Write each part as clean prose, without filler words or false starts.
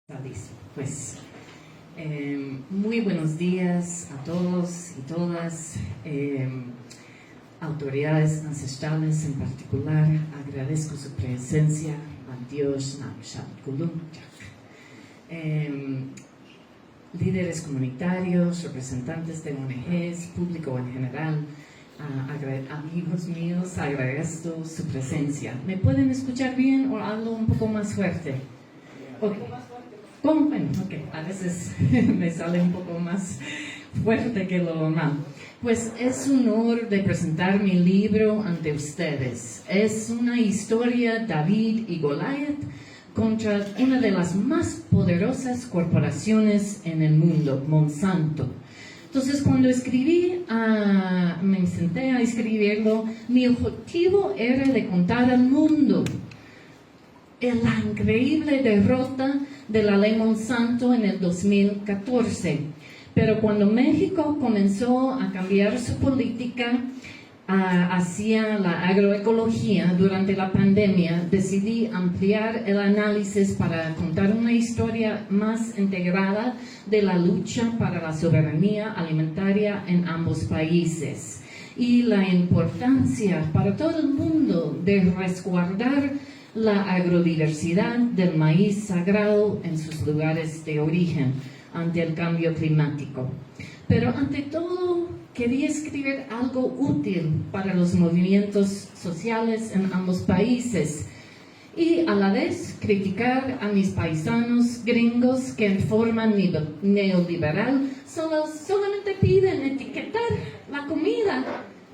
Listo. Pues muy buenos días a todos y todas, autoridades ancestrales en particular. Agradezco su presencia a Dios líderes comunitarios, representantes de ONGs, público en general, amigos míos, agradezco su presencia. ¿Me pueden escuchar bien o hablo un poco más fuerte? Okay. Bueno, a veces me sale un poco más fuerte que lo normal. Pues es un honor de presentar mi libro ante ustedes. Es una historia David y Goliat contra una de las más poderosas corporaciones en el mundo, Monsanto. Entonces, cuando me senté a escribirlo, mi objetivo era de contar al mundo la increíble derrota de la ley Monsanto en el 2014. Pero cuando México comenzó a cambiar su política hacia la agroecología durante la pandemia, decidí ampliar el análisis para contar una historia más integrada de la lucha para la soberanía alimentaria en ambos países y la importancia para todo el mundo de resguardar la agrodiversidad del maíz sagrado en sus lugares de origen ante el cambio climático. Pero ante todo, quería escribir algo útil para los movimientos sociales en ambos países y a la vez criticar a mis paisanos gringos que en forma neoliberal solamente piden etiquetar la comida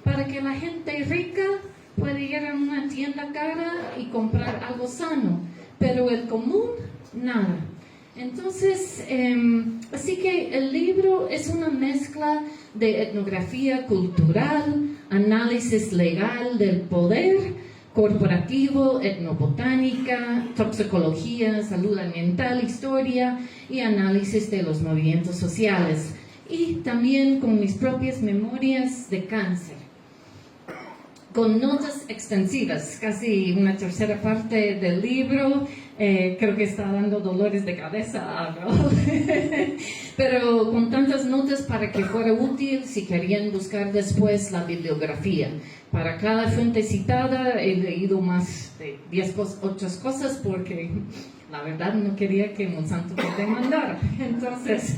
para que la gente rica puede ir a una tienda cara y comprar algo sano, pero el común, nada. Entonces, así que el libro es una mezcla de etnografía cultural, análisis legal del poder corporativo, etnobotánica, toxicología, salud ambiental, historia y análisis de los movimientos sociales, y también con mis propias memorias de cáncer, con notas extensivas, casi una tercera parte del libro. Creo que está dando dolores de cabeza, ¿no? Pero con tantas notas para que fuera útil si querían buscar después la bibliografía. Para cada fuente citada he leído más de 10 otras cosas porque la verdad no quería que Monsanto me demandara. Entonces,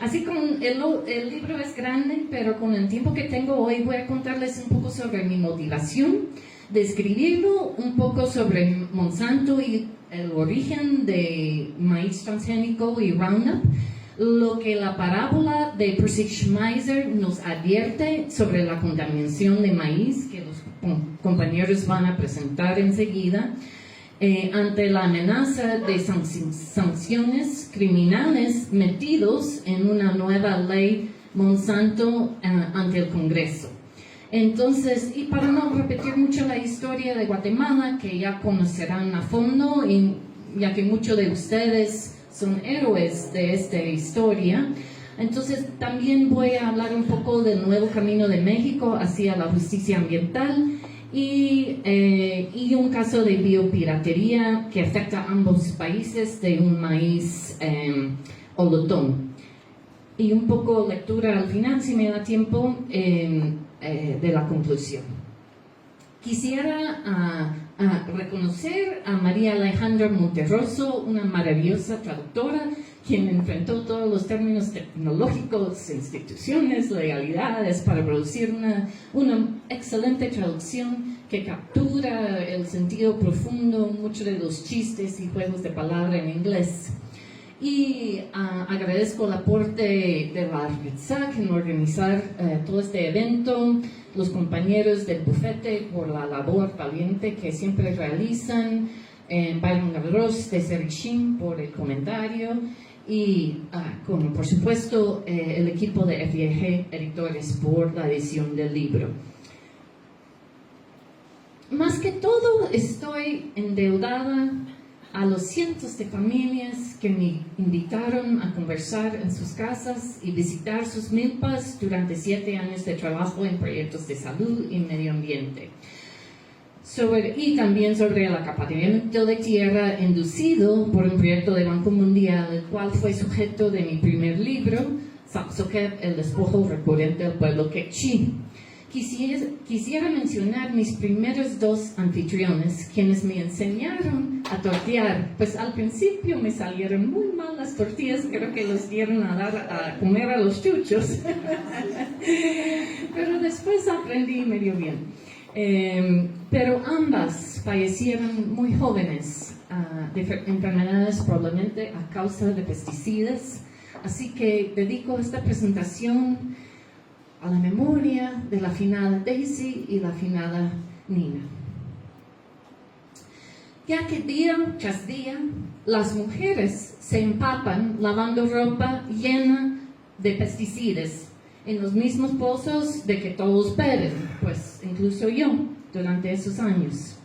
así como el libro es grande, pero con el tiempo que tengo hoy voy a contarles un poco sobre mi motivación de escribirlo, un poco sobre Monsanto y el origen de maíz transgénico y Roundup, lo que la parábola de Percy Schmeiser nos advierte sobre la contaminación de maíz, que los compañeros van a presentar enseguida, ante la amenaza de sanciones criminales metidos en una nueva ley Monsanto ante el Congreso. Entonces, y para no repetir mucho la historia de Guatemala, que ya conocerán a fondo, y ya que muchos de ustedes son héroes de esta historia, entonces también voy a hablar un poco del nuevo camino de México hacia la justicia ambiental y un caso de biopiratería que afecta a ambos países de un maíz olotón. Y un poco lectura al final, si me da tiempo, de la conclusión. Quisiera reconocer a María Alejandra Monterroso, una maravillosa traductora, quien enfrentó todos los términos tecnológicos, instituciones, legalidades, para producir una excelente traducción que captura el sentido profundo, muchos de los chistes y juegos de palabra en inglés. Y agradezco el aporte de la RETSAC en organizar todo este evento, los compañeros del bufete por la labor valiente que siempre realizan, Byron Gavros de Serichim por el comentario y, por supuesto, el equipo de FIG Editores por la edición del libro. Más que todo, estoy endeudada a los cientos de familias que me invitaron a conversar en sus casas y visitar sus milpas durante 7 años de trabajo en proyectos de salud y medio ambiente. y también sobre el acaparamiento de tierra inducido por un proyecto del Banco Mundial, el cual fue sujeto de mi primer libro, Sapsokep, el despojo recurrente del pueblo quechí. Quisiera mencionar mis primeros dos anfitriones, quienes me enseñaron a tortear, pues al principio me salieron muy mal las tortillas, creo que los dieron a comer a los chuchos, pero después aprendí medio bien. Pero ambas fallecieron muy jóvenes de enfermedades, probablemente a causa de pesticidas, así que dedico esta presentación a la memoria de la finada Daisy y la finada Nina. Ya que día tras día las mujeres se empapan lavando ropa llena de pesticidas en los mismos pozos de que todos beben, pues incluso yo, durante esos años.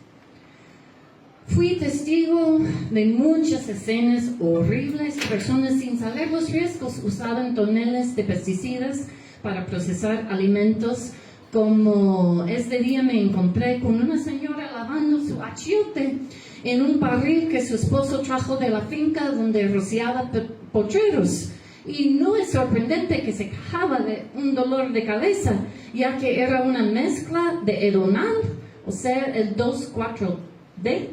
Fui testigo de muchas escenas horribles. Personas sin saber los riesgos usaban toneladas de pesticidas para procesar alimentos, como este día me encontré con una señora lavando su achiote en un barril que su esposo trajo de la finca donde rociaba potreros. Y no es sorprendente que se quejaba de un dolor de cabeza, ya que era una mezcla de Edonal, o sea, el 2,4-D,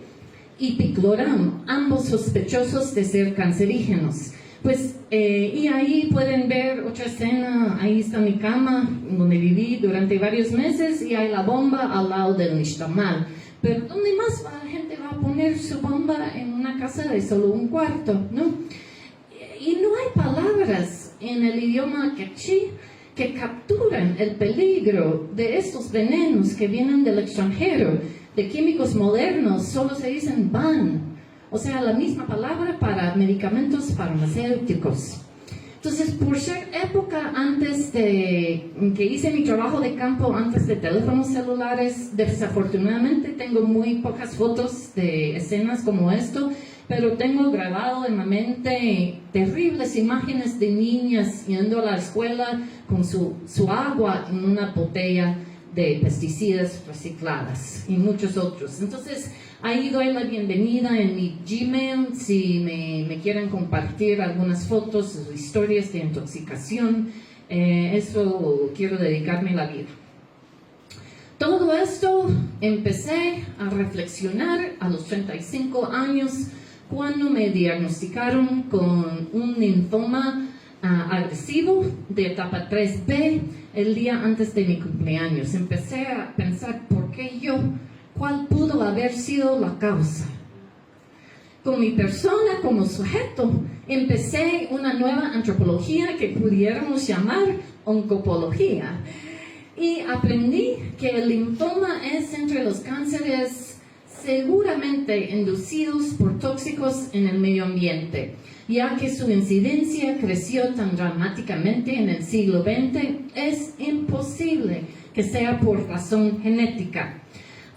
y picloram, ambos sospechosos de ser cancerígenos. Pues, y ahí pueden ver otra escena. Ahí está mi cama, donde viví durante varios meses, y hay la bomba al lado del nixtamal. Pero ¿dónde más la gente va a poner su bomba en una casa de solo un cuarto, no? Y no hay palabras en el idioma quechí que capturan el peligro de estos venenos que vienen del extranjero, de químicos modernos. Solo se dicen ban, o sea, la misma palabra para medicamentos farmacéuticos. Entonces, por ser época antes de que hice mi trabajo de campo, antes de teléfonos celulares, desafortunadamente tengo muy pocas fotos de escenas como esto, pero tengo grabado en la mente terribles imágenes de niñas yendo a la escuela con su agua en una botella de pesticidas recicladas y muchos otros. Entonces, ahí doy la bienvenida en mi Gmail si me quieren compartir algunas fotos o historias de intoxicación. Eso quiero dedicarme la vida. Todo esto empecé a reflexionar a los 35 años cuando me diagnosticaron con un linfoma agresivo de etapa 3B el día antes de mi cumpleaños. Empecé a pensar, ¿por qué yo? ¿Cuál pudo haber sido la causa? Con mi persona como sujeto, empecé una nueva antropología que pudiéramos llamar oncopología. Y aprendí que el linfoma es entre los cánceres seguramente inducidos por tóxicos en el medio ambiente, ya que su incidencia creció tan dramáticamente en el siglo XX, es imposible que sea por razón genética.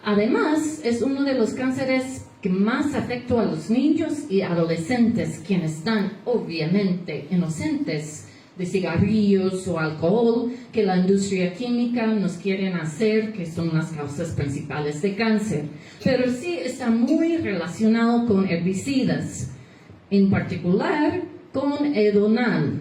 Además, es uno de los cánceres que más afecta a los niños y adolescentes, quienes están obviamente inocentes de cigarrillos o alcohol que la industria química nos quiere hacer, que son las causas principales de cáncer. Pero sí está muy relacionado con herbicidas, en particular con Edonal,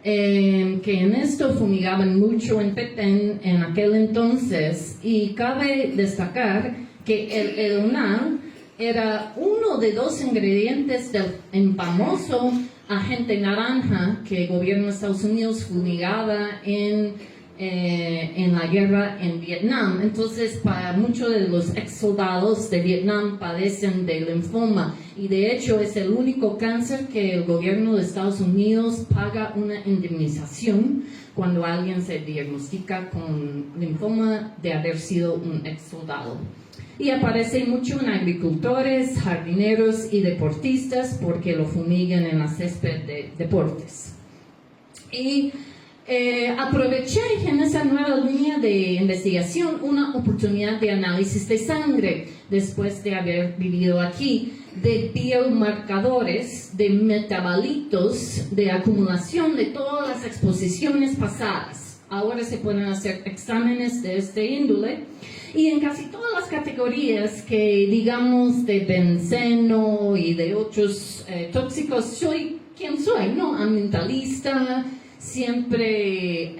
que en esto fumigaban mucho en Petén en aquel entonces, y cabe destacar que el Edonal era uno de dos ingredientes del famoso agente naranja que el gobierno de Estados Unidos fumigaba en la guerra en Vietnam. Entonces, para muchos de los ex soldados de Vietnam padecen de linfoma, y de hecho es el único cáncer que el gobierno de Estados Unidos paga una indemnización cuando alguien se diagnostica con linfoma de haber sido un ex soldado. Y aparece mucho en agricultores, jardineros y deportistas porque lo fumigan en la césped de deportes. Y aproveché en esa nueva línea de investigación una oportunidad de análisis de sangre, después de haber vivido aquí, de biomarcadores, de metabolitos, de acumulación de todas las exposiciones pasadas. Ahora se pueden hacer exámenes de este índole y en casi todas las categorías que digamos de benceno y de otros tóxicos, soy quien soy, ¿no? Ambientalista, siempre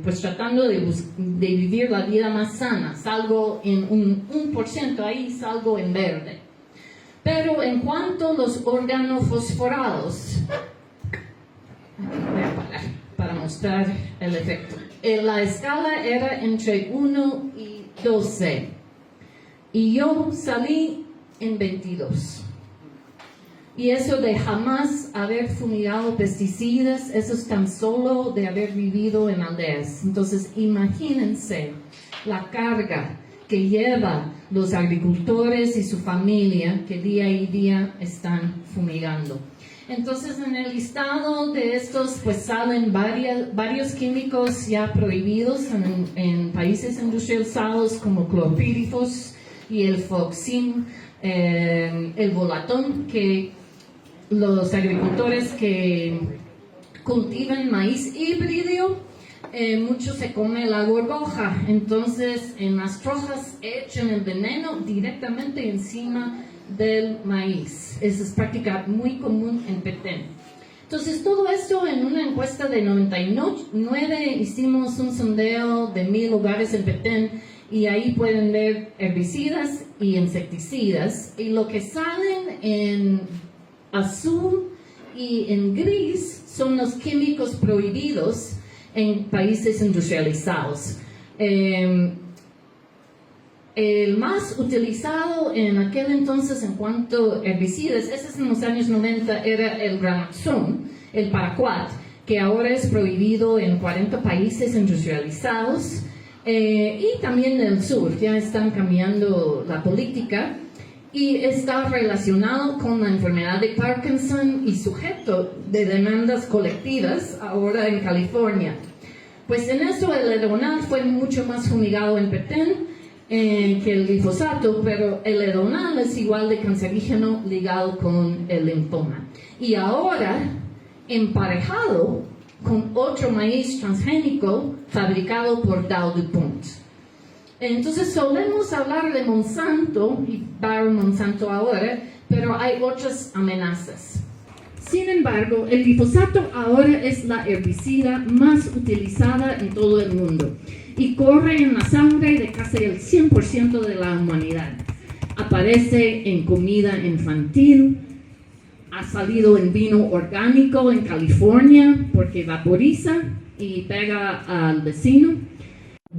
pues tratando de vivir la vida más sana. Salgo en un 1% ahí, salgo en verde. Pero en cuanto a los organofosforados, voy a parar para mostrar el efecto. La escala era entre 1 y 12 y yo salí en 22. Y eso de jamás haber fumigado pesticidas, eso es tan solo de haber vivido en aldeas. Entonces imagínense la carga que lleva los agricultores y su familia que día y día están fumigando. Entonces en el listado de estos pues salen varios químicos ya prohibidos en países industrializados como clorpírifos y el foxim, el volatón, que los agricultores que cultivan maíz híbrido, mucho se come la gorgoja, entonces en las trojas echan el veneno directamente encima del maíz. Esa es práctica muy común en Petén. Entonces todo esto en una encuesta de 99 hicimos un sondeo de 1000 hogares en Petén y ahí pueden ver herbicidas y insecticidas y lo que salen en azul y en gris son los químicos prohibidos en países industrializados. El más utilizado en aquel entonces en cuanto a herbicidas, ese es en los años 90, era el Gramaxon, el paraquat, que ahora es prohibido en 40 países industrializados y también en el sur, ya están cambiando la política y está relacionado con la enfermedad de Parkinson y sujeto de demandas colectivas ahora en California. Pues en eso el edonal fue mucho más fumigado en Petén que el glifosato, pero el edonal es igual de cancerígeno ligado con el linfoma. Y ahora emparejado con otro maíz transgénico fabricado por Dow DuPont. Entonces solemos hablar de Monsanto y Bayer Monsanto ahora, pero hay otras amenazas. Sin embargo, el glifosato ahora es la herbicida más utilizada en todo el mundo y corre en la sangre de casi el 100% de la humanidad. Aparece en comida infantil, ha salido en vino orgánico en California porque vaporiza y pega al vecino,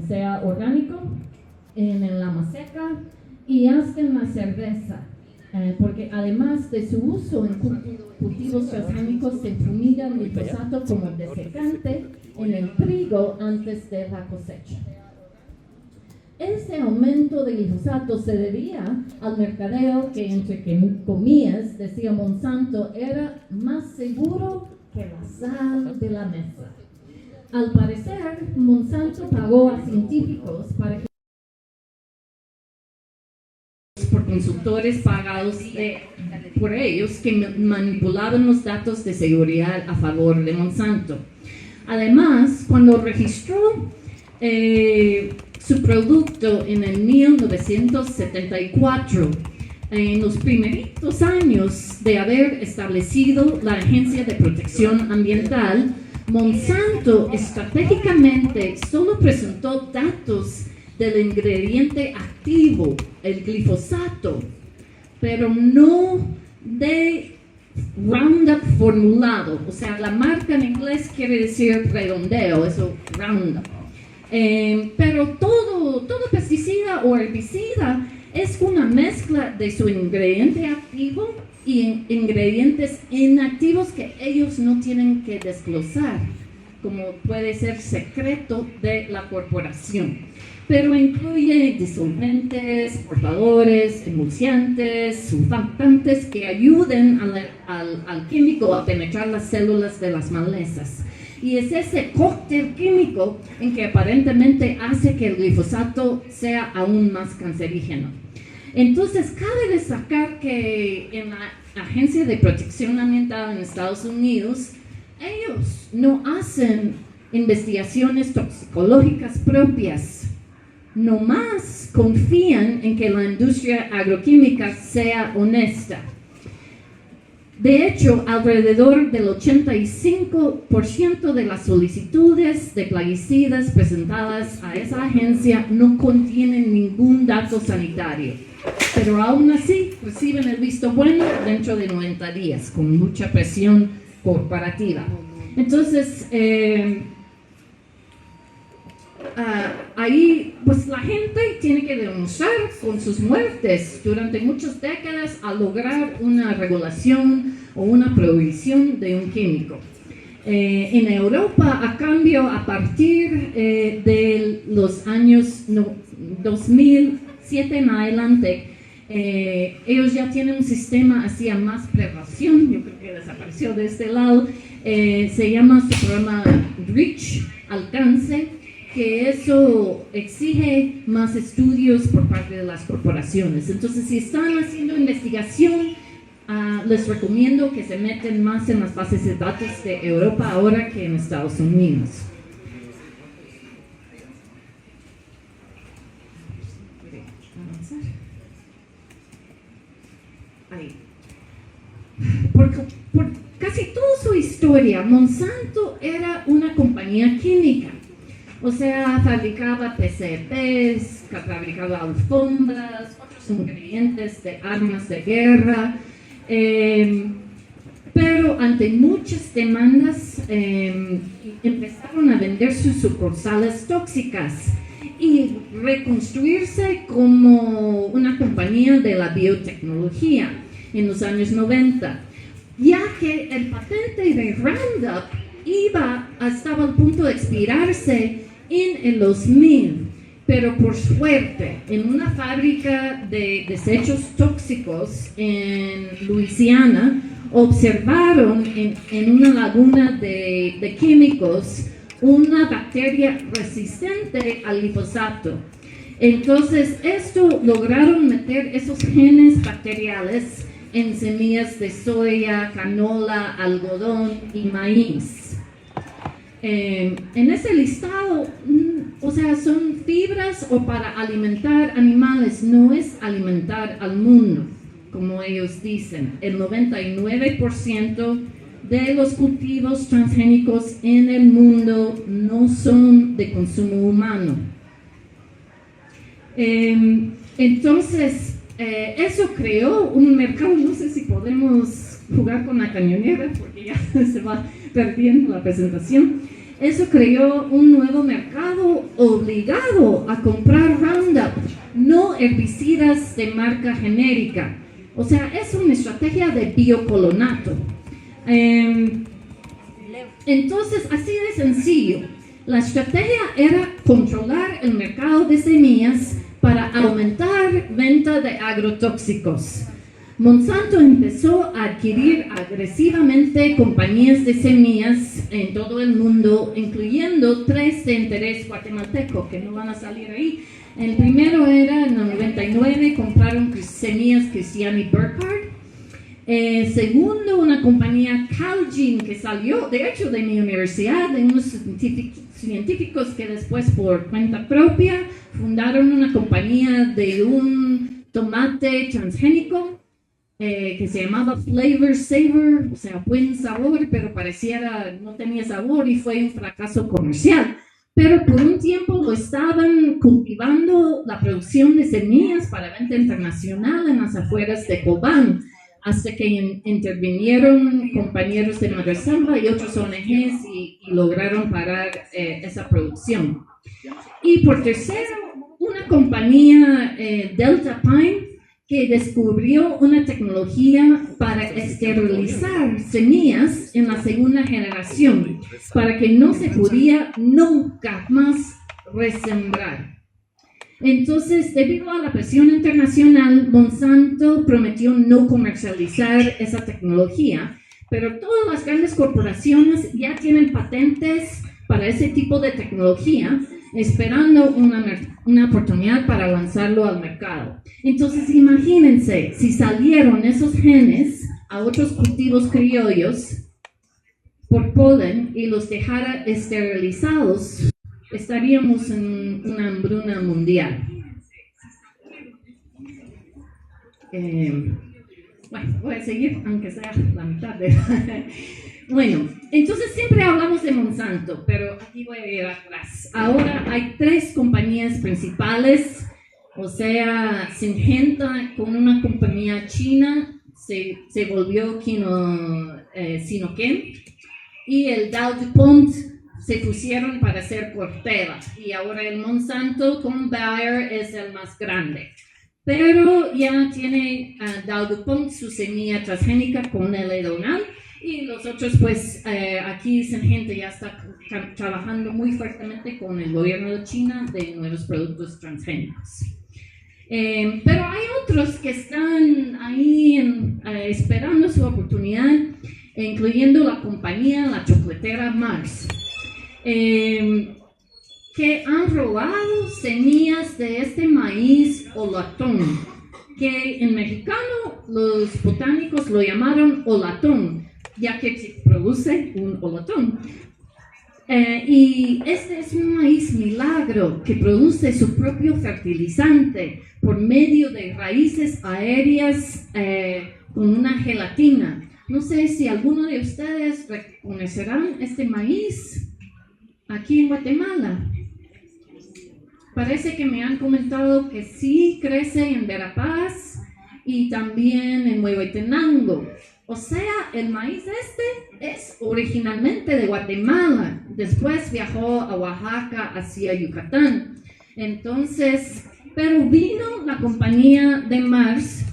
sea orgánico, en la maseca y hasta en la cerveza. Porque además de su uso en cultivos transgénicos, se fumiga el glifosato como desecante en el trigo antes de la cosecha. Ese aumento de glifosato se debía al mercadeo que, entre comillas, decía Monsanto, era más seguro que la sal de la mesa. Al parecer, Monsanto pagó a científicos para que por consultores pagados por ellos que manipulaban los datos de seguridad a favor de Monsanto. Además, cuando registró su producto en el 1974, en los primeritos años de haber establecido la Agencia de Protección Ambiental, Monsanto estratégicamente solo presentó datos del ingrediente activo, el glifosato, pero no de Roundup formulado. O sea, la marca en inglés quiere decir redondeo, eso Roundup. Pero todo pesticida o herbicida es una mezcla de su ingrediente activo y ingredientes inactivos que ellos no tienen que desglosar, como puede ser secreto de la corporación. Pero incluye disolventes, portadores, emulsiantes, sulfantes que ayuden al químico a penetrar las células de las malezas. Y es ese cóctel químico en que aparentemente hace que el glifosato sea aún más cancerígeno. Entonces, cabe destacar que en la Agencia de Protección Ambiental en Estados Unidos, ellos no hacen investigaciones toxicológicas propias. No más confían en que la industria agroquímica sea honesta. De hecho, alrededor del 85% de las solicitudes de plaguicidas presentadas a esa agencia no contienen ningún dato sanitario, pero aún así reciben el visto bueno dentro de 90 días, con mucha presión corporativa. Entonces, ahí pues la gente tiene que demostrar con sus muertes durante muchas décadas a lograr una regulación o una prohibición de un químico. En Europa, a cambio, a partir de los años 2007 en adelante, ellos ya tienen un sistema hacia más prevención, yo creo que desapareció de este lado, se llama su programa REACH, alcance, que eso exige más estudios por parte de las corporaciones. Entonces, si están haciendo investigación, les recomiendo que se meten más en las bases de datos de Europa ahora que en Estados Unidos. Ahí. Por casi toda su historia, Monsanto era una compañía química. O sea, fabricaba PCBs, fabricaba alfombras, otros ingredientes de armas de guerra, pero ante muchas demandas empezaron a vender sus sucursales tóxicas y reconstruirse como una compañía de la biotecnología en los años 90, ya que el patente de Roundup estaba al punto de expirarse en el 2000, pero por suerte en una fábrica de desechos tóxicos en Luisiana observaron en una laguna de químicos una bacteria resistente al glifosato. Entonces esto lograron meter esos genes bacteriales en semillas de soya, canola, algodón y maíz. En ese listado, o sea, son fibras o para alimentar animales, no es alimentar al mundo, como ellos dicen. El 99% de los cultivos transgénicos en el mundo no son de consumo humano. Entonces, eso creó un mercado, no sé si podemos jugar con la cañonera porque ya se va perdiendo la presentación. Eso creó un nuevo mercado obligado a comprar Roundup, no herbicidas de marca genérica. O sea, es una estrategia de biocolonato. Entonces, así de sencillo. La estrategia era controlar el mercado de semillas para aumentar venta de agrotóxicos. Monsanto empezó a adquirir agresivamente compañías de semillas en todo el mundo, incluyendo 3 de interés guatemalteco, que no van a salir ahí. El primero era en el 99, compraron semillas Christian y Burkhardt. Segundo, una compañía Calgene, que salió, de hecho, de mi universidad, de unos científicos que después, por cuenta propia, fundaron una compañía de un tomate transgénico, que se llamaba Flavor Savor, o sea, buen sabor, pero pareciera no tenía sabor y fue un fracaso comercial. Pero por un tiempo lo estaban cultivando la producción de semillas para venta internacional en las afueras de Cobán, hasta que intervinieron compañeros de Madresamba y otros ONGs y lograron parar esa producción. Y por tercero, una compañía Delta Pine, que descubrió una tecnología para esterilizar semillas en la segunda generación, para que no se pudiera nunca más resembrar. Entonces, debido a la presión internacional, Monsanto prometió no comercializar esa tecnología, pero todas las grandes corporaciones ya tienen patentes para ese tipo de tecnología, esperando una oportunidad para lanzarlo al mercado. Entonces, imagínense, si salieron esos genes a otros cultivos criollos, por polen y los dejara esterilizados, estaríamos en una hambruna mundial. Bueno, voy a seguir, aunque sea la mitad de... Bueno, entonces siempre hablamos de Monsanto, pero aquí voy a ir atrás. Ahora hay 3 compañías principales, o sea, Syngenta con una compañía china se volvió Sinochem, y el Dow DuPont se pusieron para hacer Corteva, y ahora el Monsanto con Bayer es el más grande. Pero ya tiene Dow DuPont su semilla transgénica con el Edonal, y los otros, pues aquí Syngenta ya está trabajando muy fuertemente con el gobierno de China de nuevos productos transgénicos. Pero hay otros que están ahí esperando su oportunidad, incluyendo la compañía, la chocolatera Mars, que han robado semillas de este maíz olatón, que en mexicano los botánicos lo llamaron olatón, ya que se produce un olatón. Y este es un maíz milagro que produce su propio fertilizante por medio de raíces aéreas con una gelatina. No sé si alguno de ustedes reconocerán este maíz aquí en Guatemala. Parece que me han comentado que sí crece en Verapaz y también en Huehuetenango. O sea, el maíz este es originalmente de Guatemala. Después viajó a Oaxaca hacia Yucatán. Entonces, pero vino la compañía de Mars.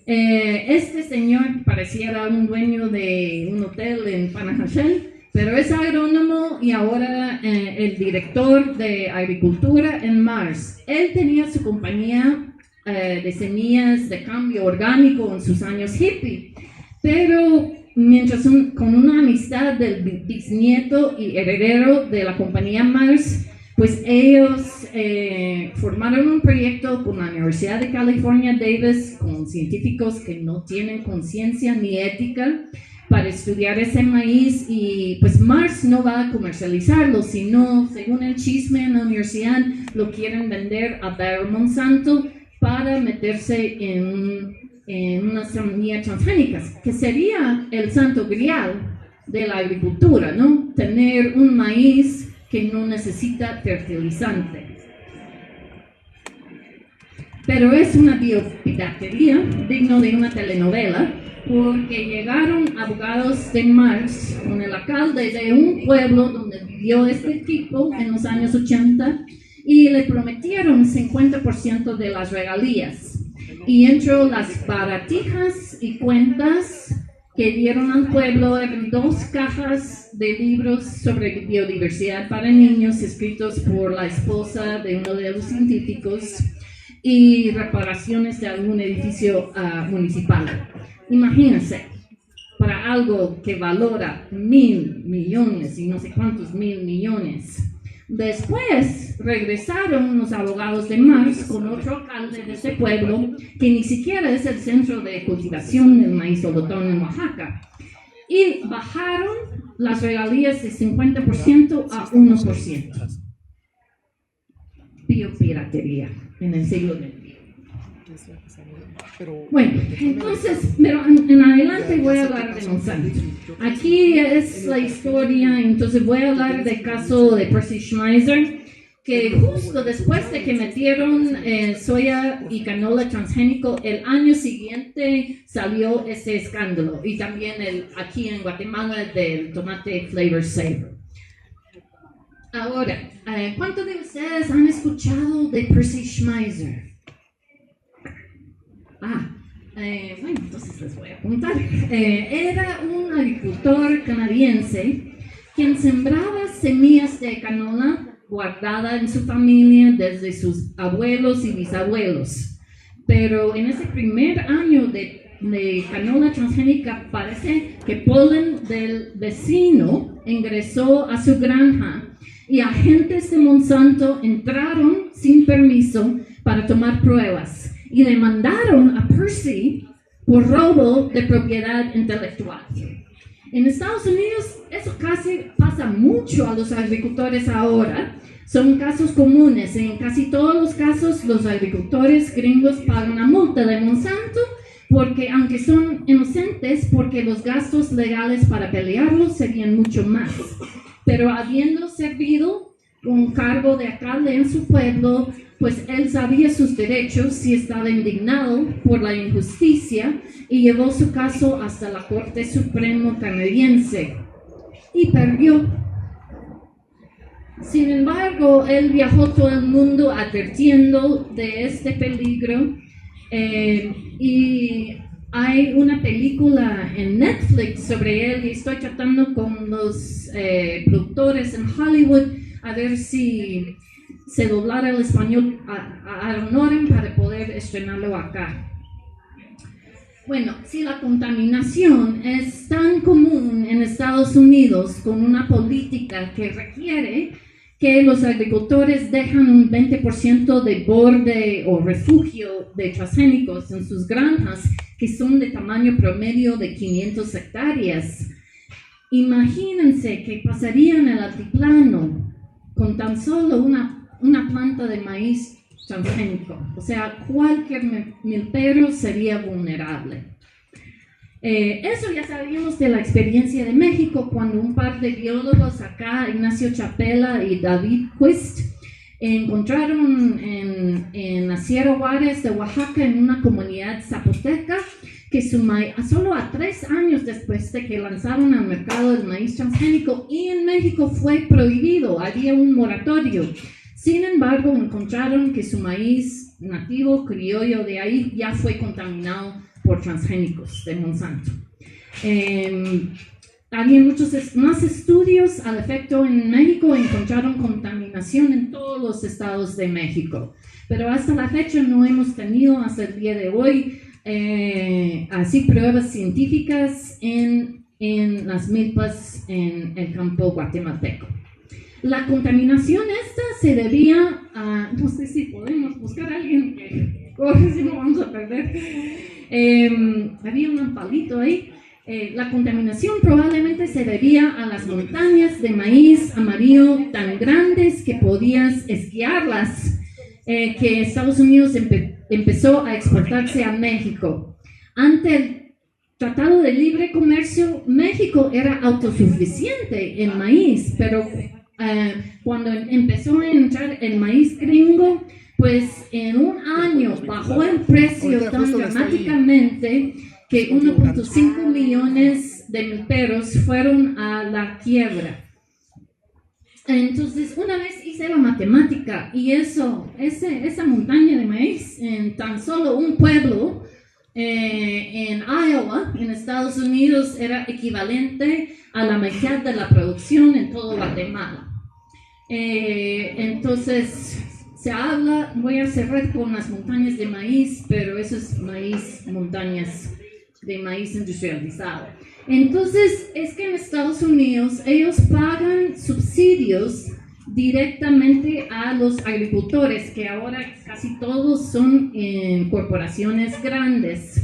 Este señor pareciera un dueño de un hotel en Panajachel, pero es agrónomo y ahora el director de agricultura en Mars. Él tenía su compañía de semillas de cambio orgánico en sus años hippie, pero mientras con una amistad del bisnieto y heredero de la compañía Mars, pues ellos formaron un proyecto con la Universidad de California, Davis, con científicos que no tienen conciencia ni ética, para estudiar ese maíz, y pues Mars no va a comercializarlo, sino, según el chisme en la universidad, lo quieren vender a Bayer Monsanto para meterse en una semilla transgénicas, que sería el santo grial de la agricultura, ¿no? Tener un maíz que no necesita fertilizante. Pero es una biopiratería digno de una telenovela, porque llegaron abogados de Mars con el alcalde de un pueblo donde vivió este tipo en los años 80 y le prometieron 50% de las regalías. Y entre las baratijas y cuentas que dieron al pueblo eran 2 cajas de libros sobre biodiversidad para niños escritos por la esposa de uno de los científicos y reparaciones de algún edificio municipal. Imagínense, para algo que valora 1,000 millones y no sé cuántos 1,000 millones. Después regresaron los abogados de Mars con otro alcalde de ese pueblo, que ni siquiera es el centro de cultivación del maíz olatón en Oaxaca, y bajaron las regalías de 50% a 1%. Biopiratería en el siglo XX. Bueno, entonces, pero en adelante voy a hablar de Monsanto. Aquí es la historia, entonces voy a hablar del caso de Percy Schmeiser, que justo después de que metieron soya y canola transgénico, el año siguiente salió ese escándalo, y también aquí en Guatemala del tomate Flavor Saver. Ahora, ¿cuántos de ustedes han escuchado de Percy Schmeiser? Bueno, entonces les voy a contar. Era un agricultor canadiense quien sembraba semillas de canola guardada en su familia desde sus abuelos y bisabuelos. Pero en ese primer año de canola transgénica parece que polen del vecino ingresó a su granja y agentes de Monsanto entraron sin permiso para tomar pruebas y demandaron a Percy por robo de propiedad intelectual. En Estados Unidos eso casi pasa mucho a los agricultores ahora. Son casos comunes. En casi todos los casos los agricultores gringos pagan una multa de Monsanto porque, aunque son inocentes, porque los gastos legales para pelearlos serían mucho más. Pero habiendo servido un cargo de alcalde en su pueblo, pues él sabía sus derechos y estaba indignado por la injusticia y llevó su caso hasta la Corte Suprema canadiense y perdió. Sin embargo, él viajó todo el mundo advirtiendo de este peligro y hay una película en Netflix sobre él y estoy tratando con los productores en Hollywood a ver si se doblara el español a Noren para poder estrenarlo acá. Bueno, si la contaminación es tan común en Estados Unidos con una política que requiere que los agricultores dejan un 20% de borde o refugio de transgénicos en sus granjas, que son de tamaño promedio de 500 hectáreas. Imagínense qué pasaría en el altiplano con tan solo una planta de maíz transgénico. O sea, cualquier milpero sería vulnerable. Eso ya sabíamos de la experiencia de México, cuando un par de biólogos acá, Ignacio Chapela y David Quist, encontraron en la Sierra Juárez de Oaxaca, en una comunidad zapoteca, que su maíz, solo a 3 años después de que lanzaron al mercado el maíz transgénico, y en México fue prohibido, había un moratorio. Sin embargo, encontraron que su maíz nativo, criollo de ahí, ya fue contaminado por transgénicos de Monsanto. Había muchos más estudios al efecto en México, encontraron contaminación en todos los estados de México. Pero hasta la fecha no hemos tenido, hasta el día de hoy, así pruebas científicas en las milpas en el campo guatemalteco. La contaminación esta se debía a, no sé si podemos buscar a alguien que corre, si no vamos a perder. Había un palito ahí. La contaminación probablemente se debía a las montañas de maíz amarillo tan grandes que podías esquiarlas, que Estados Unidos empezó a exportarse a México. Ante el Tratado de Libre Comercio, México era autosuficiente en maíz, pero cuando empezó a entrar el maíz gringo, pues en un año bajó el precio tan dramáticamente que 1.5 millones de milperos fueron a la quiebra. Entonces, una vez hice la matemática y esa montaña de maíz en tan solo un pueblo en Iowa, en Estados Unidos, era equivalente a la mitad de la producción en todo Guatemala. Entonces, se habla, voy a cerrar con las montañas de maíz, pero eso es maíz, montañas de maíz industrializado. Entonces, es que en Estados Unidos ellos pagan subsidios directamente a los agricultores, que ahora casi todos son corporaciones grandes.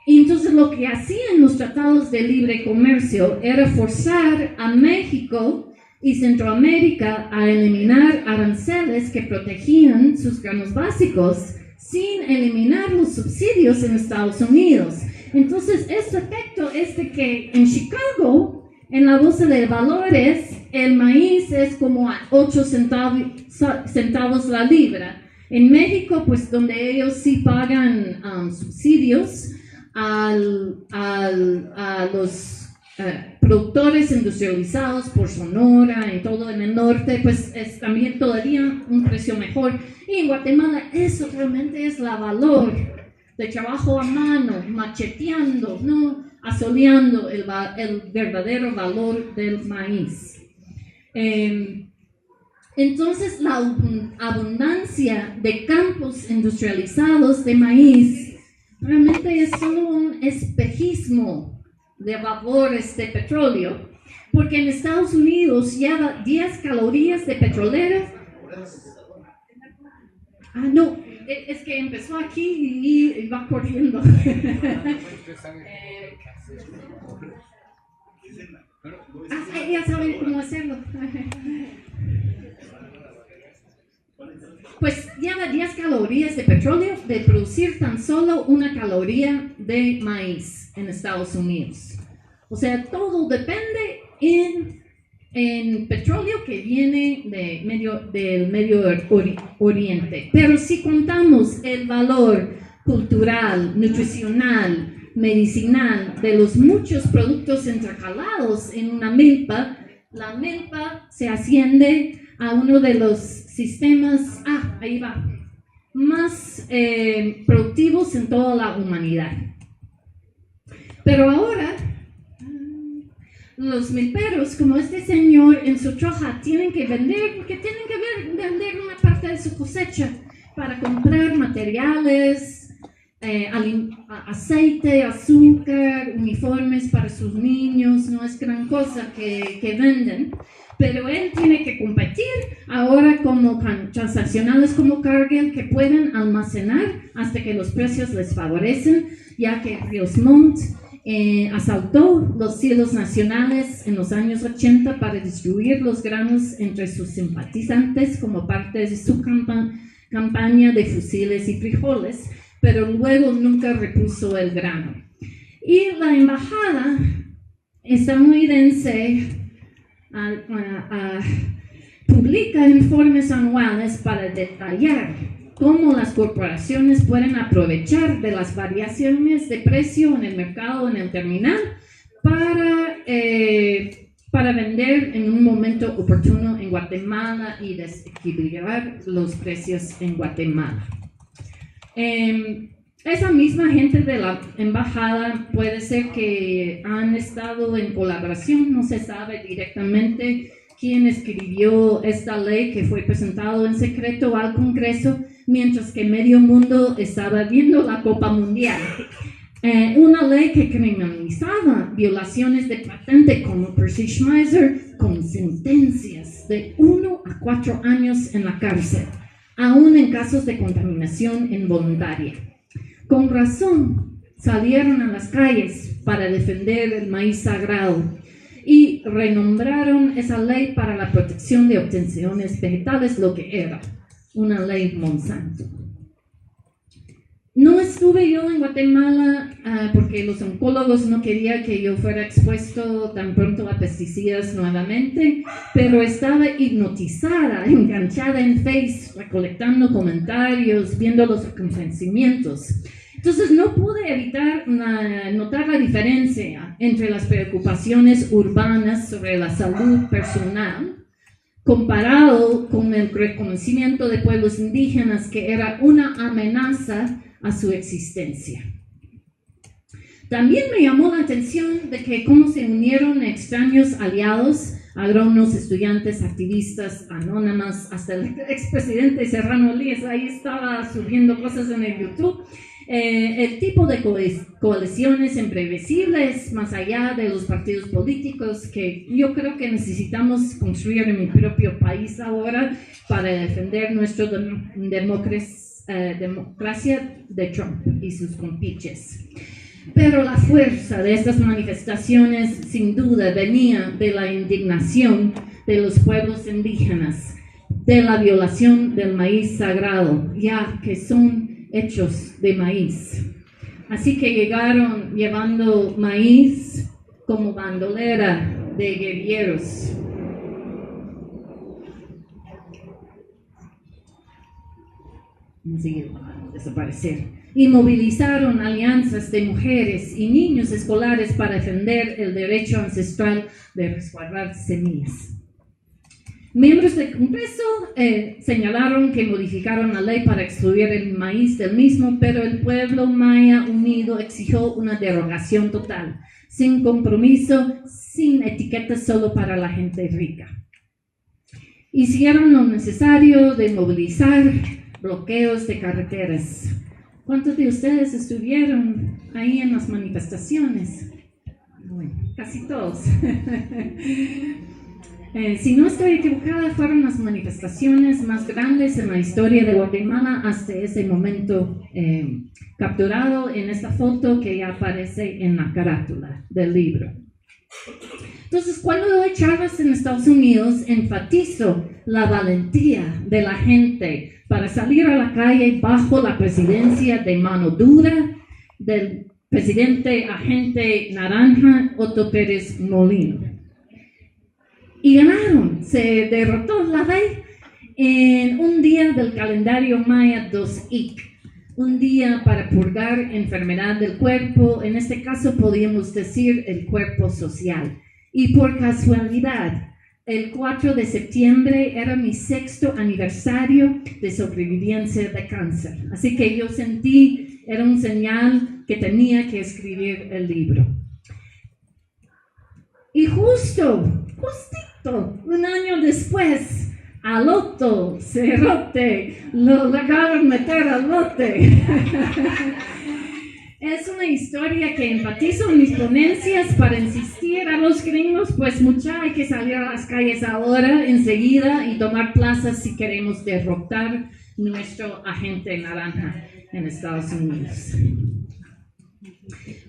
Y entonces lo que hacían los tratados de libre comercio era forzar a México y Centroamérica a eliminar aranceles que protegían sus granos básicos sin eliminar los subsidios en Estados Unidos. Entonces, este efecto es de que en Chicago, en la bolsa de valores, el maíz es como a 8 centavos la libra. En México, pues donde ellos sí pagan subsidios a los productores industrializados por Sonora y todo en el norte, pues es también todavía un precio mejor. Y en Guatemala eso realmente es la valor de trabajo a mano, macheteando, no asoleando el verdadero valor del maíz. Entonces la abundancia de campos industrializados de maíz realmente es solo un espejismo de vapores de petróleo, porque en Estados Unidos lleva 10 calorías de petrolero. No, es que empezó aquí y va corriendo. Ya saben cómo hacerlo. Pues lleva 10 calorías de petróleo de producir tan solo 1 caloría de maíz en Estados Unidos. O sea, todo depende en petróleo que viene del Medio Oriente. Pero si contamos el valor cultural, nutricional, medicinal de los muchos productos intercalados en una milpa, la milpa se asciende a uno de los sistemas, más productivos en toda la humanidad. Pero ahora, los milperos, como este señor en su troja, tienen que vender una parte de su cosecha para comprar materiales, aceite, azúcar, uniformes para sus niños. No es gran cosa que venden, pero él tiene que competir ahora como transaccionales como Cargill, que pueden almacenar hasta que los precios les favorecen, ya que Rosemont asaltó los cielos nacionales en los años 80 para distribuir los granos entre sus simpatizantes como parte de su campaña de fusiles y frijoles, pero luego nunca repuso el grano. Y la embajada estadounidense publica informes anuales para detallar cómo las corporaciones pueden aprovechar de las variaciones de precio en el mercado, en el terminal, para vender en un momento oportuno en Guatemala y desequilibrar los precios en Guatemala. Esa misma gente de la embajada puede ser que han estado en colaboración, no se sabe directamente quién escribió esta ley que fue presentado en secreto al Congreso, mientras que medio mundo estaba viendo la Copa Mundial. Una ley que criminalizaba violaciones de patente como Percy Schmeiser, con sentencias de 1 a 4 años en la cárcel, aún en casos de contaminación involuntaria. Con razón salieron a las calles para defender el maíz sagrado y renombraron esa ley para la protección de obtenciones vegetales, lo que era una ley Monsanto. No estuve yo en Guatemala porque los oncólogos no querían que yo fuera expuesto tan pronto a pesticidas nuevamente, pero estaba hipnotizada, enganchada en Facebook, recolectando comentarios, viendo los acontecimientos. Entonces no pude evitar notar la diferencia entre las preocupaciones urbanas sobre la salud personal comparado con el reconocimiento de pueblos indígenas, que era una amenaza a su existencia. También me llamó la atención de que cómo se unieron extraños aliados, agrónomos, estudiantes, activistas, anónimas, hasta el expresidente Serrano Líez ahí estaba subiendo cosas en el YouTube. El tipo de coaliciones imprevisibles, más allá de los partidos políticos, que yo creo que necesitamos construir en mi propio país ahora para defender nuestra democracia de Trump y sus compiches. Pero la fuerza de estas manifestaciones sin duda venía de la indignación de los pueblos indígenas, de la violación del maíz sagrado, ya que son hechos de maíz. Así que llegaron llevando maíz como bandolera de guerrilleros. Desaparecer. Y movilizaron alianzas de mujeres y niños escolares para defender el derecho ancestral de resguardar semillas. Miembros del Congreso señalaron que modificaron la ley para excluir el maíz del mismo, pero el pueblo maya unido exigió una derogación total, sin compromiso, sin etiquetas, solo para la gente rica. Hicieron lo necesario de movilizar bloqueos de carreteras. ¿Cuántos de ustedes estuvieron ahí en las manifestaciones? Bueno, casi todos. Si no estoy equivocada, fueron las manifestaciones más grandes en la historia de Guatemala hasta ese momento, capturado en esta foto que ya aparece en la carátula del libro. Entonces, cuando doy charlas en Estados Unidos, enfatizo la valentía de la gente para salir a la calle bajo la presidencia de mano dura del presidente agente naranja Otto Pérez Molino. Y ganaron, se derrotó la ley en un día del calendario maya 2Ik, un día para purgar enfermedad del cuerpo, en este caso podríamos decir el cuerpo social. Y por casualidad, el 4 de septiembre era mi 6º aniversario de sobrevivencia de cáncer. Así que yo sentí, era un señal que tenía que escribir el libro. Y justito, un año después, al Otto Cerote lo lograron meter al bote. Es una historia que enfatizo en mis ponencias para insistir a los gringos, pues mucha hay que salir a las calles ahora, enseguida, y tomar plazas si queremos derrotar nuestro agente naranja en Estados Unidos.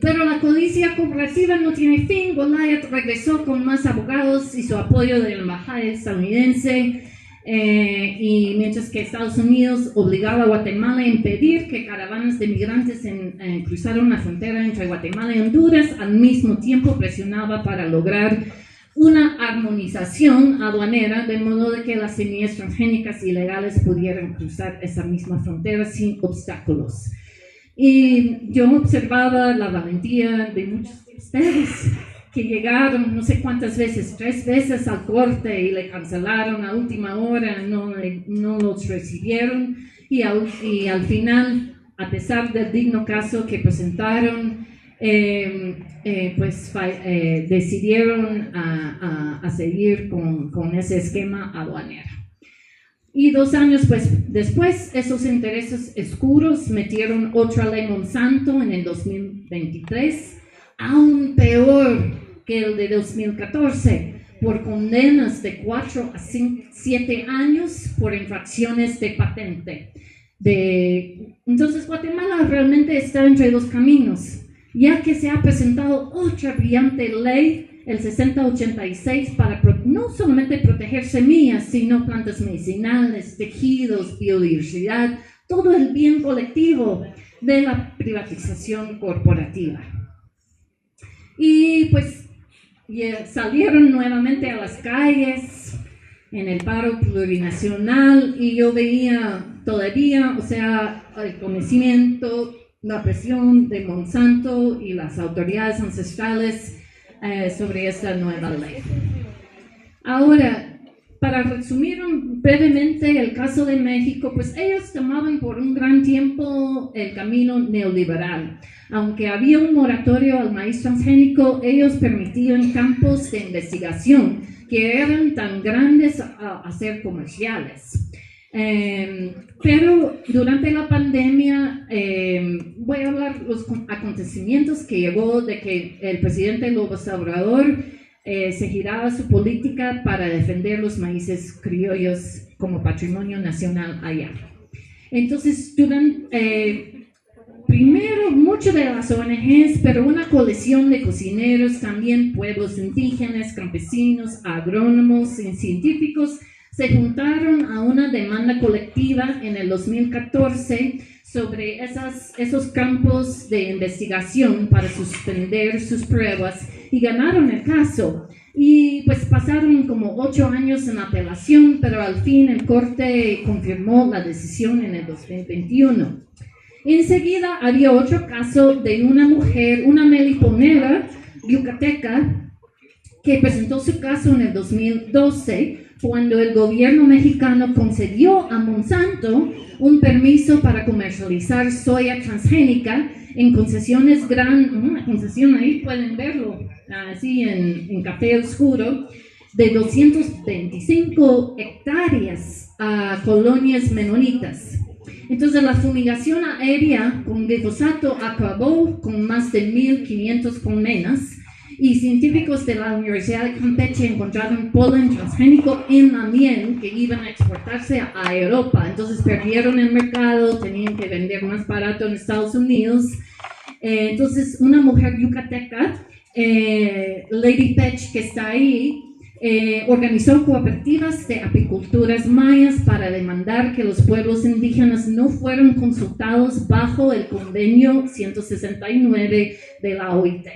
Pero la codicia corporativa no tiene fin. Goliath regresó con más abogados y su apoyo de la embajada estadounidense. Y mientras que Estados Unidos obligaba a Guatemala a impedir que caravanas de migrantes cruzaran la frontera entre Guatemala y Honduras, al mismo tiempo presionaba para lograr una armonización aduanera, de modo de que las semillas transgénicas ilegales pudieran cruzar esa misma frontera sin obstáculos. Y yo observaba la valentía de muchos de ustedes que llegaron no sé cuántas veces, 3 veces al corte y le cancelaron a última hora, no los recibieron y al final, a pesar del digno caso que presentaron, decidieron a seguir con ese esquema aduanero. Y 2 años después, esos intereses oscuros metieron otra ley Monsanto en el 2023, aún peor que el de 2014, por condenas de 4 a 7 años por infracciones de patente. Entonces, Guatemala realmente está entre 2 caminos, ya que se ha presentado otra brillante ley, el 6086, para no solamente proteger semillas, sino plantas medicinales, tejidos, biodiversidad, todo el bien colectivo de la privatización corporativa. Y pues salieron nuevamente a las calles en el paro plurinacional y yo veía todavía, o sea, el conocimiento, la presión de Monsanto y las autoridades ancestrales sobre esta nueva ley. Ahora, para resumir brevemente el caso de México, pues ellos tomaban por un gran tiempo el camino neoliberal. Aunque había un moratorio al maíz transgénico, ellos permitían campos de investigación que eran tan grandes a ser comerciales. Pero durante la pandemia, voy a hablar de los acontecimientos que llegó de que el presidente López Obrador se giraba su política para defender los maíces criollos como patrimonio nacional allá. Entonces, primero, muchas de las ONGs, pero una coalición de cocineros, también pueblos indígenas, campesinos, agrónomos y científicos, se juntaron a una demanda colectiva en el 2014 sobre esos campos de investigación para suspender sus pruebas y ganaron el caso. Y pues pasaron como 8 años en apelación, pero al fin el corte confirmó la decisión en el 2021. Enseguida había otro caso de una mujer, una meliponera yucateca, que presentó su caso en el 2012 cuando el gobierno mexicano concedió a Monsanto un permiso para comercializar soya transgénica en concesiones una concesión ahí pueden verlo, así en café oscuro, de 225 hectáreas a colonias menonitas. Entonces la fumigación aérea con glifosato acabó con más de 1.500 condenas y científicos de la Universidad de Campeche encontraron polen transgénico en la miel que iban a exportarse a Europa. Entonces perdieron el mercado, tenían que vender más barato en Estados Unidos. Entonces una mujer yucateca Lady Pech, que está ahí, organizó cooperativas de apicultores mayas para demandar que los pueblos indígenas no fueron consultados bajo el convenio 169 de la OIT.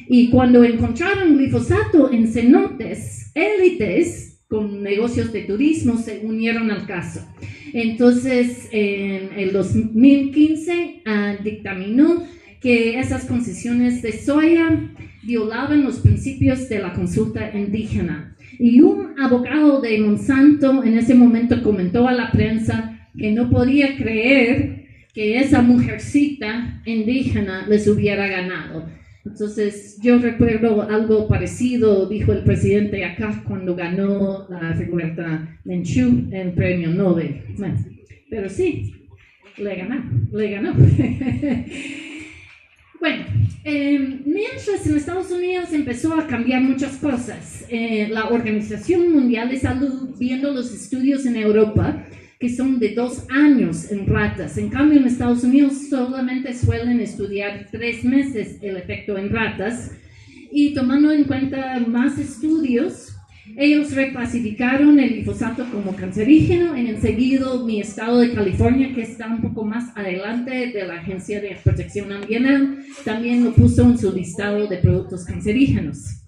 Y cuando encontraron glifosato en cenotes, élites con negocios de turismo se unieron al caso. Entonces, en el 2015 dictaminó que esas concesiones de soya violaban los principios de la consulta indígena. Y un abogado de Monsanto en ese momento comentó a la prensa que no podía creer que esa mujercita indígena les hubiera ganado. Entonces, yo recuerdo algo parecido, dijo el presidente acá cuando ganó la Rigoberta Menchú el premio Nobel. Bueno, pero sí, le ganó. Bueno, mientras en Estados Unidos empezó a cambiar muchas cosas, la Organización Mundial de Salud, viendo los estudios en Europa, que son de 2 años en ratas. En cambio, en Estados Unidos solamente suelen estudiar 3 meses el efecto en ratas. Y tomando en cuenta más estudios, ellos reclasificaron el glifosato como cancerígeno. En seguido, mi estado de California, que está un poco más adelante de la Agencia de Protección Ambiental, también lo puso en su listado de productos cancerígenos.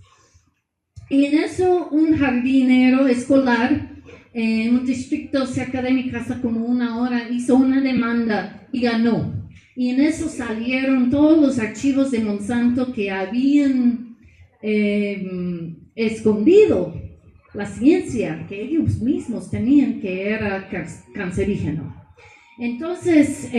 Y en eso, un jardinero escolar en un distrito cerca de mi casa, como 1 hora, hizo una demanda y ganó. Y en eso salieron todos los archivos de Monsanto que habían escondido la ciencia que ellos mismos tenían que era cancerígeno. Entonces,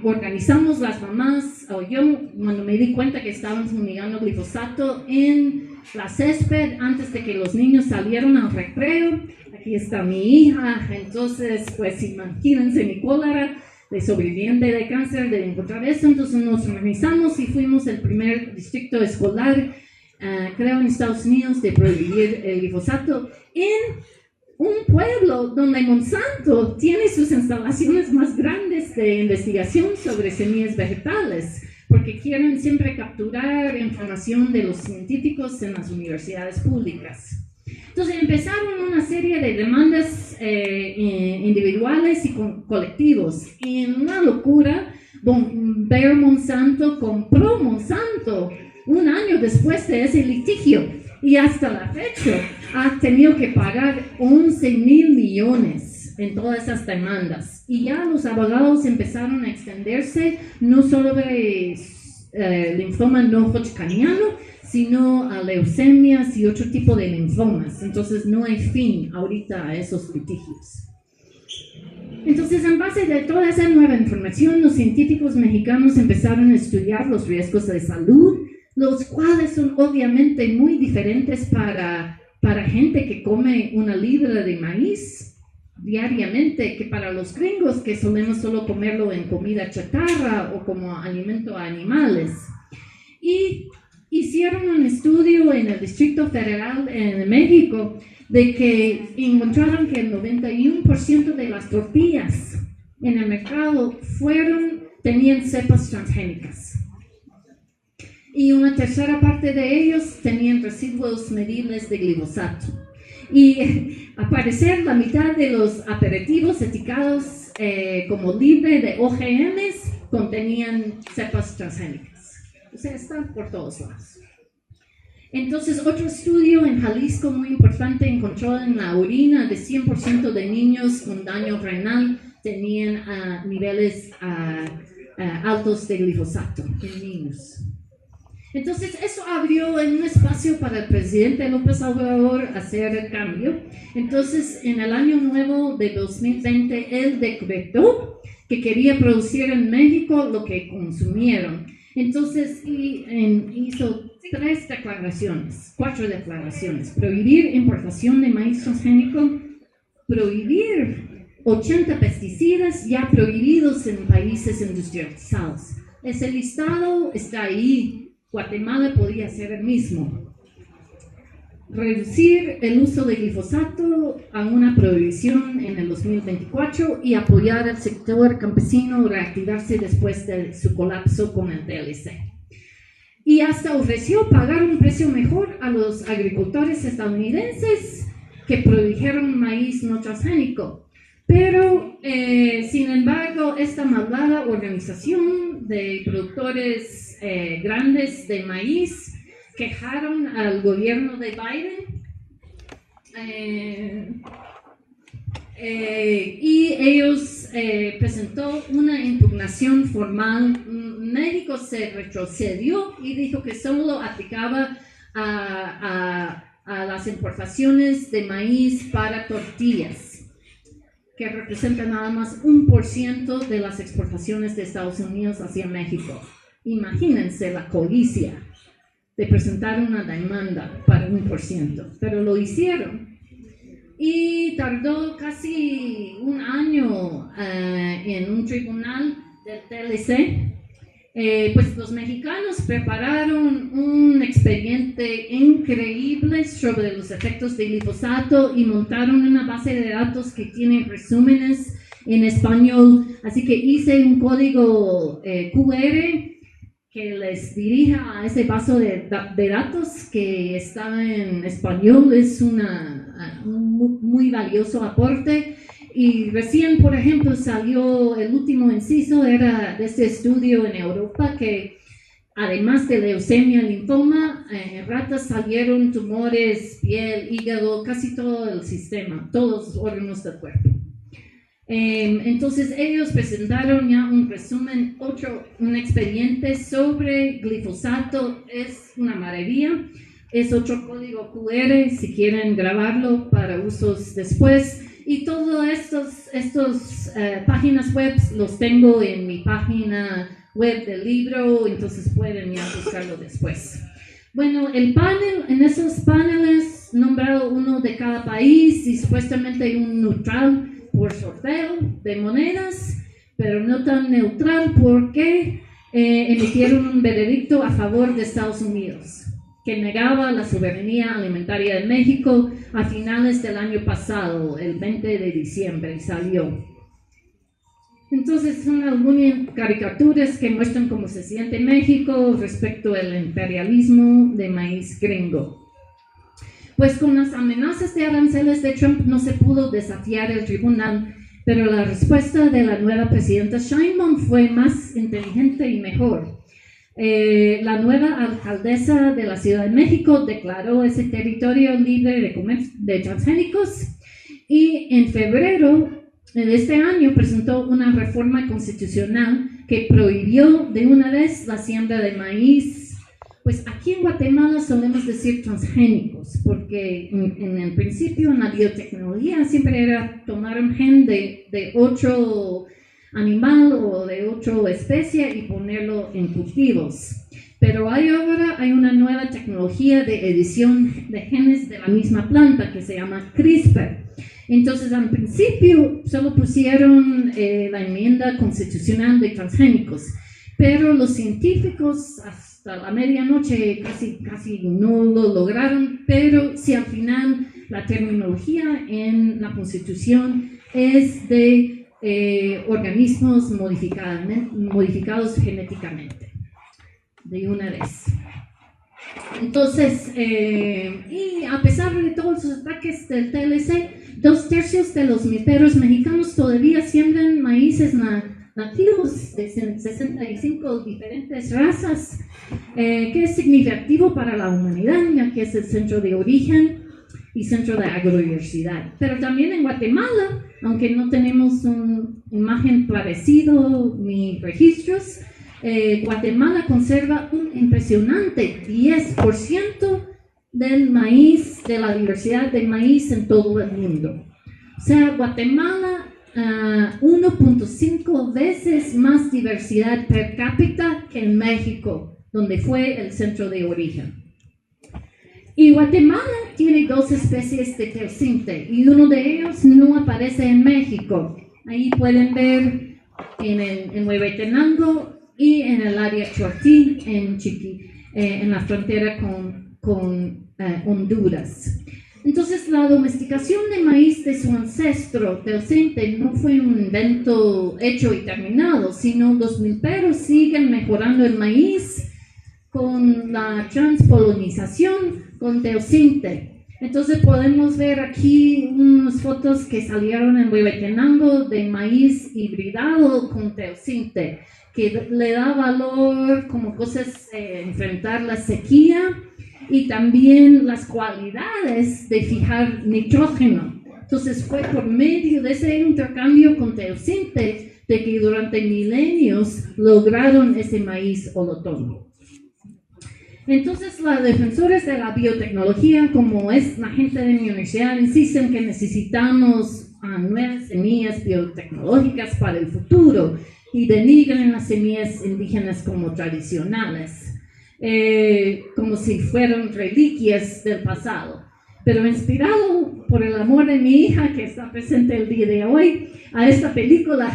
organizamos las mamás, o yo, cuando me di cuenta que estaban fumigando glifosato en la césped antes de que los niños salieron al recreo. Aquí está mi hija, entonces, pues imagínense mi cólera de sobreviviente de cáncer, de encontrar eso. Entonces nos organizamos y fuimos el primer distrito escolar, creo en Estados Unidos, de prohibir el glifosato en un pueblo donde Monsanto tiene sus instalaciones más grandes de investigación sobre semillas vegetales, porque quieren siempre capturar información de los científicos en las universidades públicas. Entonces empezaron una serie de demandas individuales y colectivos. Y en una locura, Bayer Monsanto compró Monsanto 1 año después de ese litigio. Y hasta la fecha ha tenido que pagar 11,000 millones en todas esas demandas. Y ya los abogados empezaron a extenderse no sobre linfoma no hodgkiniano, sino a leucemias y otro tipo de linfomas. Entonces no hay fin ahorita a esos litigios. Entonces, en base de toda esa nueva información, los científicos mexicanos empezaron a estudiar los riesgos de salud, los cuales son obviamente muy diferentes para gente que come 1 libra de maíz diariamente, que para los gringos que solemos solo comerlo en comida chatarra o como alimento a animales. Y hicieron un estudio en el Distrito Federal en México de que encontraron que el 91% de las tortillas en el mercado tenían cepas transgénicas. Y una tercera parte de ellos tenían residuos medibles de glifosato. Y al parecer la mitad de los aperitivos etiquetados como libre de OGMs contenían cepas transgénicas. O sea, están por todos lados. Entonces, otro estudio en Jalisco muy importante encontró en la orina de 100% de niños con daño renal tenían niveles altos de glifosato en niños. Entonces, eso abrió un espacio para el presidente López Obrador hacer el cambio. Entonces, en el año nuevo de 2020, él decretó que quería producir en México lo que consumieron. Entonces, hizo 4 declaraciones. Prohibir importación de maíz transgénico, prohibir 80 pesticidas ya prohibidos en países industrializados. Ese listado está ahí. Guatemala podría ser el mismo. Reducir el uso de glifosato a una prohibición en el 2024 y apoyar al sector campesino a reactivarse después de su colapso con el TLC. y hasta ofreció pagar un precio mejor a los agricultores estadounidenses que produjeron maíz no transgénico. Pero, sin embargo, esta malvada organización de productores grandes de maíz quejaron al gobierno de Biden y ellos presentó una impugnación formal. México se retrocedió y dijo que solo aplicaba a las importaciones de maíz para tortillas, que representa nada más 1% de las exportaciones de Estados Unidos hacia México. Imagínense la codicia de presentar una demanda para 1%, pero lo hicieron. Y tardó casi un año en un tribunal del TLC. Pues los mexicanos prepararon un expediente increíble sobre los efectos del glifosato y montaron una base de datos que tiene resúmenes en español. Así que hice un código QR que les dirija a ese base de datos que está en español. Es un muy valioso aporte. Y recién, por ejemplo, salió el último inciso, era de este estudio en Europa, que además de leucemia, linfoma, en ratas salieron tumores, piel, hígado, casi todo el sistema, todos los órganos del cuerpo. Entonces ellos presentaron ya un resumen, un expediente sobre glifosato. Es una maravilla, es otro código QR si quieren grabarlo para usos después. Y todas estas páginas web los tengo en mi página web del libro, entonces pueden ya buscarlo después. Bueno, el panel, en esos paneles nombrado uno de cada país y supuestamente hay un neutral por sorteo de monedas, pero no tan neutral porque emitieron un veredicto a favor de Estados Unidos, que negaba la soberanía alimentaria de México a finales del año pasado, el 20 de diciembre, y salió. Entonces son algunas caricaturas que muestran cómo se siente México respecto al imperialismo de maíz gringo. Pues con las amenazas de aranceles de Trump no se pudo desafiar el tribunal, pero la respuesta de la nueva presidenta Sheinbaum fue más inteligente y mejor. La nueva alcaldesa de la Ciudad de México declaró ese territorio libre de transgénicos y en febrero de este año presentó una reforma constitucional que prohibió de una vez la siembra de maíz. Pues aquí en Guatemala solemos decir transgénicos porque en el principio en la biotecnología siempre era tomar un gen de otro animal o de otra especie y ponerlo en cultivos. Pero ahora hay una nueva tecnología de edición de genes de la misma planta que se llama CRISPR. Entonces, al principio solo pusieron la enmienda constitucional de transgénicos, pero los científicos hasta la medianoche casi no lo lograron, pero si al final la terminología en la Constitución es de organismos modificados genéticamente, de una vez. Entonces, y a pesar de todos los ataques del TLC, 2/3 de los milperos mexicanos todavía siembran maíces nativos de 65 diferentes razas, que es significativo para la humanidad, ya que es el centro de origen y centro de agrodiversidad. Pero también en Guatemala, aunque no tenemos una imagen parecido ni registros, Guatemala conserva un impresionante 10% del maíz, de la diversidad de maíz en todo el mundo. O sea, Guatemala 1.5 veces más diversidad per cápita que en México, donde fue el centro de origen. Y Guatemala tiene 2 especies de teosinte y uno de ellos no aparece en México. Ahí pueden ver en Huehuetenango y en el área Chortí, en la frontera con Honduras. Entonces, la domesticación de maíz de su ancestro teosinte no fue un invento hecho y terminado, sino los milperos siguen mejorando el maíz con la transpolinización con teosinte. Entonces podemos ver aquí unas fotos que salieron en Huehuetenango de maíz hibridado con teosinte, que le da valor como cosas, enfrentar la sequía y también las cualidades de fijar nitrógeno. Entonces fue por medio de ese intercambio con teosinte de que durante milenios lograron ese maíz holotón. Entonces, los defensores de la biotecnología, como es la gente de mi universidad, insisten que necesitamos nuevas semillas biotecnológicas para el futuro y denigran las semillas indígenas como tradicionales, como si fueran reliquias del pasado. Pero inspirado por el amor de mi hija, que está presente el día de hoy, a esta película,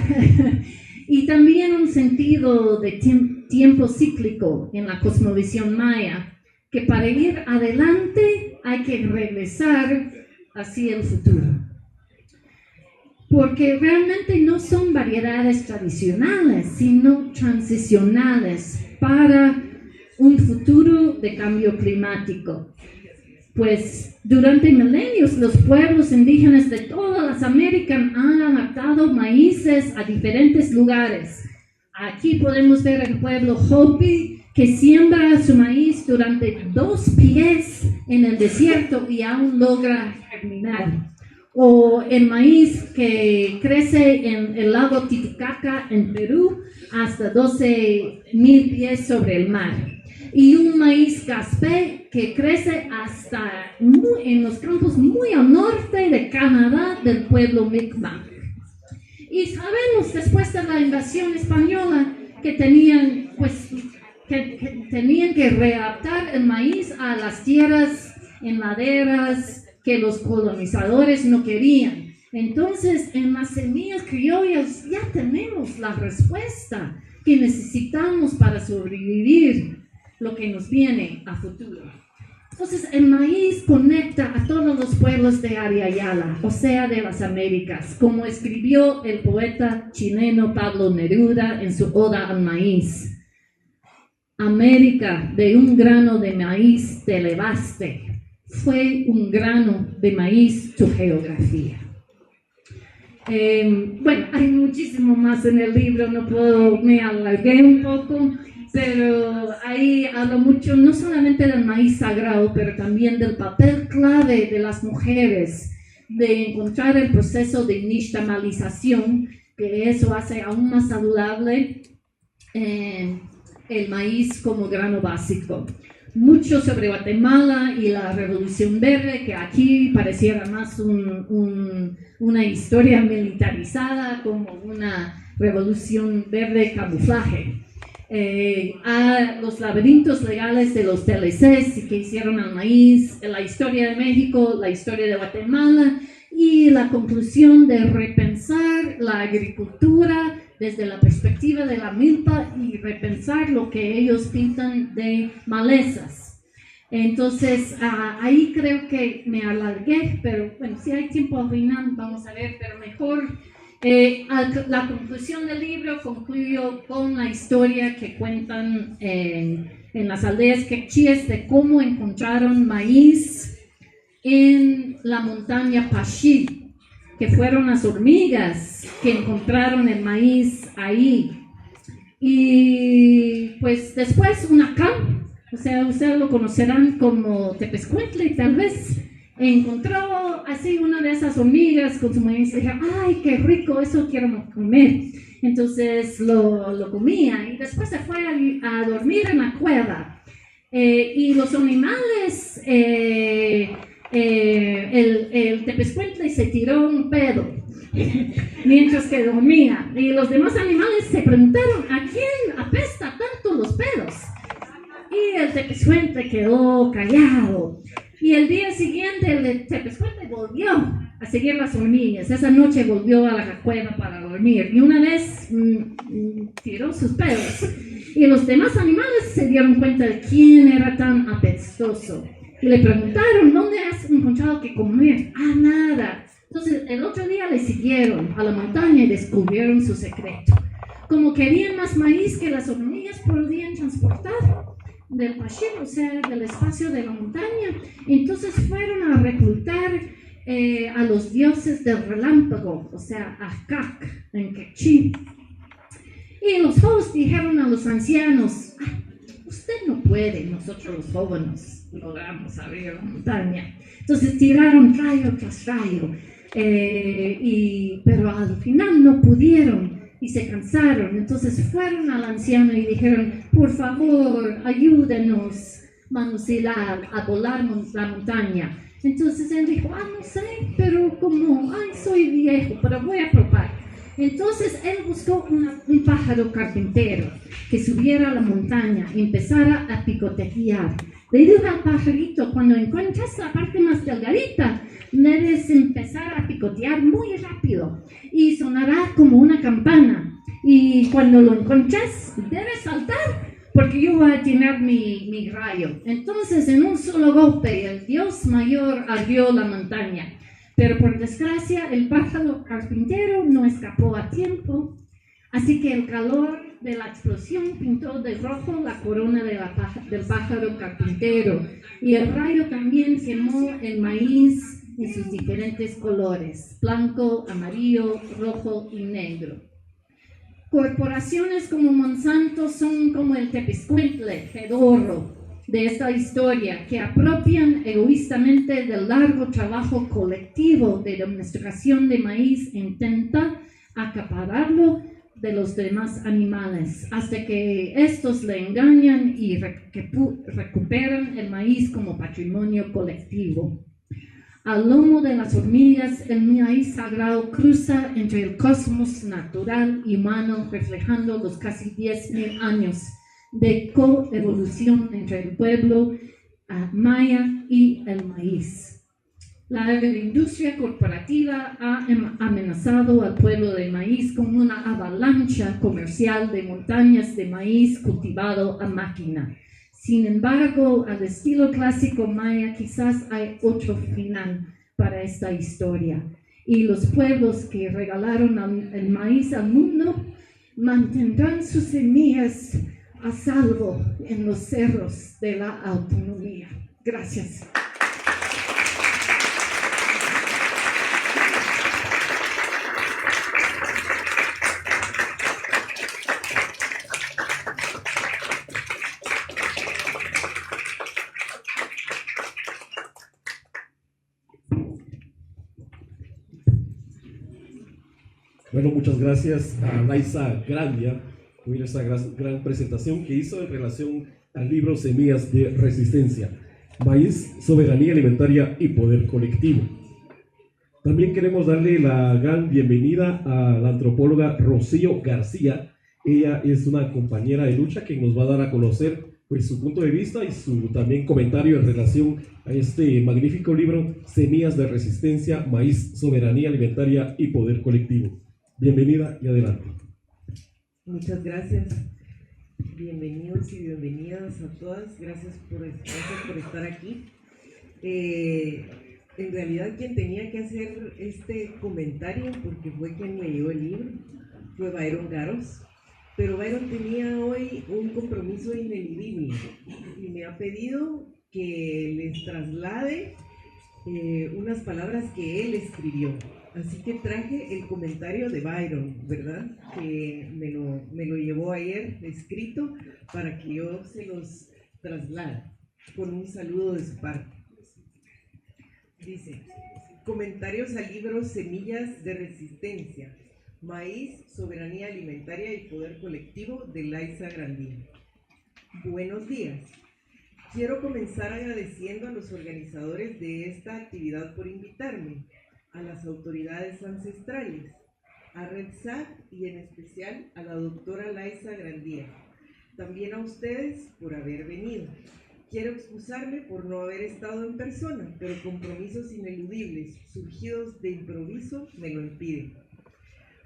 y también un sentido de tiempo cíclico en la cosmovisión maya, que para ir adelante hay que regresar hacia el futuro. Porque realmente no son variedades tradicionales, sino transicionales para un futuro de cambio climático. Pues durante milenios los pueblos indígenas de todas las Américas han adaptado maíces a diferentes lugares. Aquí podemos ver el pueblo Hopi que siembra su maíz durante 2 pies en el desierto y aún logra germinar. O el maíz que crece en el lago Titicaca en Perú hasta 12,000 pies sobre el mar. Y un maíz caspé que crece hasta en los campos muy al norte de Canadá del pueblo Mi'kmaq. Y sabemos después de la invasión española que tenían que readaptar el maíz a las tierras en laderas que los colonizadores no querían. Entonces, en las semillas criollas ya tenemos la respuesta que necesitamos para sobrevivir lo que nos viene a futuro. Entonces, el maíz conecta a todos los pueblos de Ariayala, o sea, de las Américas, como escribió el poeta chileno Pablo Neruda en su Oda al Maíz. América, de un grano de maíz te elevaste, fue un grano de maíz tu geografía. Bueno, hay muchísimo más en el libro, me alargué un poco, pero ahí hablo mucho no solamente del maíz sagrado, pero también del papel clave de las mujeres, de encontrar el proceso de nixtamalización, que eso hace aún más saludable el maíz como grano básico. Mucho sobre Guatemala y la Revolución Verde, que aquí pareciera más una historia militarizada, como una revolución verde camuflaje. A los laberintos legales de los TLCs que hicieron al maíz, la historia de México, la historia de Guatemala y la conclusión de repensar la agricultura desde la perspectiva de la milpa y repensar lo que ellos pintan de malezas. Entonces, ahí creo que me alargué, pero bueno, si hay tiempo al final vamos a ver, pero mejor. La conclusión del libro concluyo con la historia que cuentan en las aldeas quechíes de cómo encontraron maíz en la montaña Paxi, que fueron las hormigas que encontraron el maíz ahí. Y pues después Unacam, o sea, ustedes lo conocerán como Tepezcuintle, tal vez, encontró así una de esas hormigas con su maíz y dijo, ¡ay, qué rico! Eso quiero comer. Entonces lo comía y después se fue a dormir en la cueva. Y los animales, el Tepezcuintle se tiró un pedo mientras que dormía. Y los demás animales se preguntaron, ¿a quién apesta tanto los pedos? Y el Tepezcuintle quedó callado. Y el día siguiente el Tepezcuintle volvió a seguir las hormigas. Esa noche volvió a la cueva para dormir. Y una vez tiró sus pedos. Y los demás animales se dieron cuenta de quién era tan apestoso. Y le preguntaron, ¿dónde has encontrado que comer? Ah, nada. Entonces el otro día le siguieron a la montaña y descubrieron su secreto. Como querían más maíz que las hormigas podían transportar, del Pashir, o sea, del espacio de la montaña. Entonces fueron a reclutar a los dioses del relámpago, o sea, Akak en quechí. Y los hosts dijeron a los ancianos: usted no puede, nosotros los jóvenes logramos abrir la montaña. Entonces tiraron rayo tras rayo, pero al final no pudieron y se cansaron. Entonces fueron al anciano y dijeron: por favor, ayúdenos, Manusila, a volar la montaña. Entonces él dijo: no sé, pero como, soy viejo, pero voy a probar. Entonces él buscó un pájaro carpintero que subiera a la montaña y empezara a picotear. Le dijo al pajarito: cuando encuentres la parte más delgadita, debes empezar a picotear muy rápido y sonará como una campana. Y cuando lo encuentres, debes saltar, porque yo voy a tirar mi rayo. Entonces, en un solo golpe, el dios mayor abrió la montaña. Pero por desgracia, el pájaro carpintero no escapó a tiempo. Así que el calor de la explosión pintó de rojo la corona del pájaro carpintero. Y el rayo también quemó el maíz en sus diferentes colores: blanco, amarillo, rojo y negro. Corporaciones como Monsanto son como el tepezcuintle, pedorro de esta historia, que apropian egoístamente del largo trabajo colectivo de domesticación de maíz e intenta acapararlo de los demás animales, hasta que estos le engañan y recuperan el maíz como patrimonio colectivo. Al lomo de las hormigas, el maíz sagrado cruza entre el cosmos natural y humano, reflejando los casi 10.000 años de coevolución entre el pueblo maya y el maíz. La agroindustria corporativa ha amenazado al pueblo del maíz con una avalancha comercial de montañas de maíz cultivado a máquina. Sin embargo, al estilo clásico maya, quizás hay otro final para esta historia. Y los pueblos que regalaron el maíz al mundo mantendrán sus semillas a salvo en los cerros de la autonomía. Gracias. Bueno, muchas gracias a Laisa Grandia por esa gran presentación que hizo en relación al libro Semillas de Resistencia, Maíz, Soberanía Alimentaria y Poder Colectivo. También queremos darle la gran bienvenida a la antropóloga Rocío García. Ella es una compañera de lucha que nos va a dar a conocer pues, su punto de vista y su también comentario en relación a este magnífico libro Semillas de Resistencia, Maíz, Soberanía Alimentaria y Poder Colectivo. Bienvenida y adelante. Muchas gracias. Bienvenidos y bienvenidas a todas. Gracias por estar aquí. En realidad quien tenía que hacer este comentario, porque fue quien leyó el libro, fue Byron Garos. Pero Byron tenía hoy un compromiso ineludible y me ha pedido que les traslade unas palabras que él escribió. Así que traje el comentario de Byron, ¿verdad? Que me lo llevó ayer escrito para que yo se los traslade con un saludo de su parte. Dice: comentarios al libro Semillas de Resistencia, Maíz, Soberanía Alimentaria y Poder Colectivo, de Laisa Grandia. Buenos días. Quiero comenzar agradeciendo a los organizadores de esta actividad por invitarme, a las autoridades ancestrales, a RedSat y en especial a la doctora Laisa Grandia. También a ustedes por haber venido. Quiero excusarme por no haber estado en persona, pero compromisos ineludibles surgidos de improviso me lo impiden.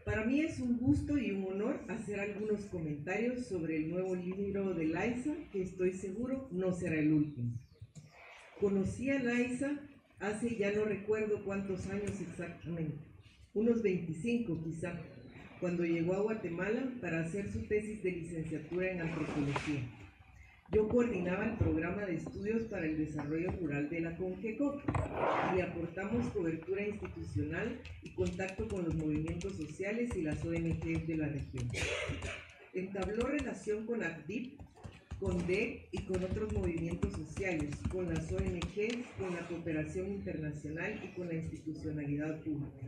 Para mí es un gusto y un honor hacer algunos comentarios sobre el nuevo libro de Laisa, que estoy seguro no será el último. Conocí a Laisa hace ya no recuerdo cuántos años exactamente, unos 25 quizá, cuando llegó a Guatemala para hacer su tesis de licenciatura en antropología. Yo coordinaba el programa de estudios para el desarrollo rural de la CONGECOP y aportamos cobertura institucional y contacto con los movimientos sociales y las ONGs de la región. Entabló relación con ACDIP, con DEC y con otros movimientos sociales, con las ONGs, con la cooperación internacional y con la institucionalidad pública.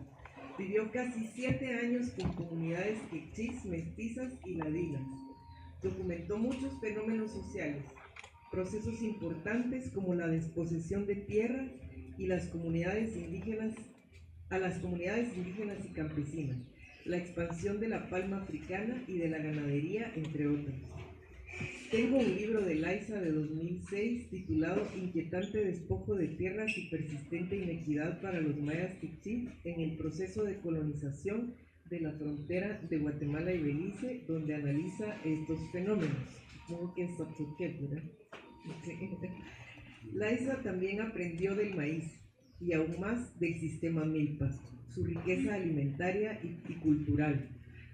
Vivió casi 7 años con comunidades quechís, mestizas y ladinas. Documentó muchos fenómenos sociales, procesos importantes como la desposesión de tierras y a las comunidades indígenas y campesinas, la expansión de la palma africana y de la ganadería, entre otros. Tengo un libro de Laisa de 2006 titulado Inquietante despojo de tierras y persistente inequidad para los mayas quechís en el proceso de colonización de la frontera de Guatemala y Belice, donde analiza estos fenómenos. Supongo que es Xochitl, ¿verdad? Sí. Laisa también aprendió del maíz y aún más del sistema milpa, su riqueza alimentaria y cultural,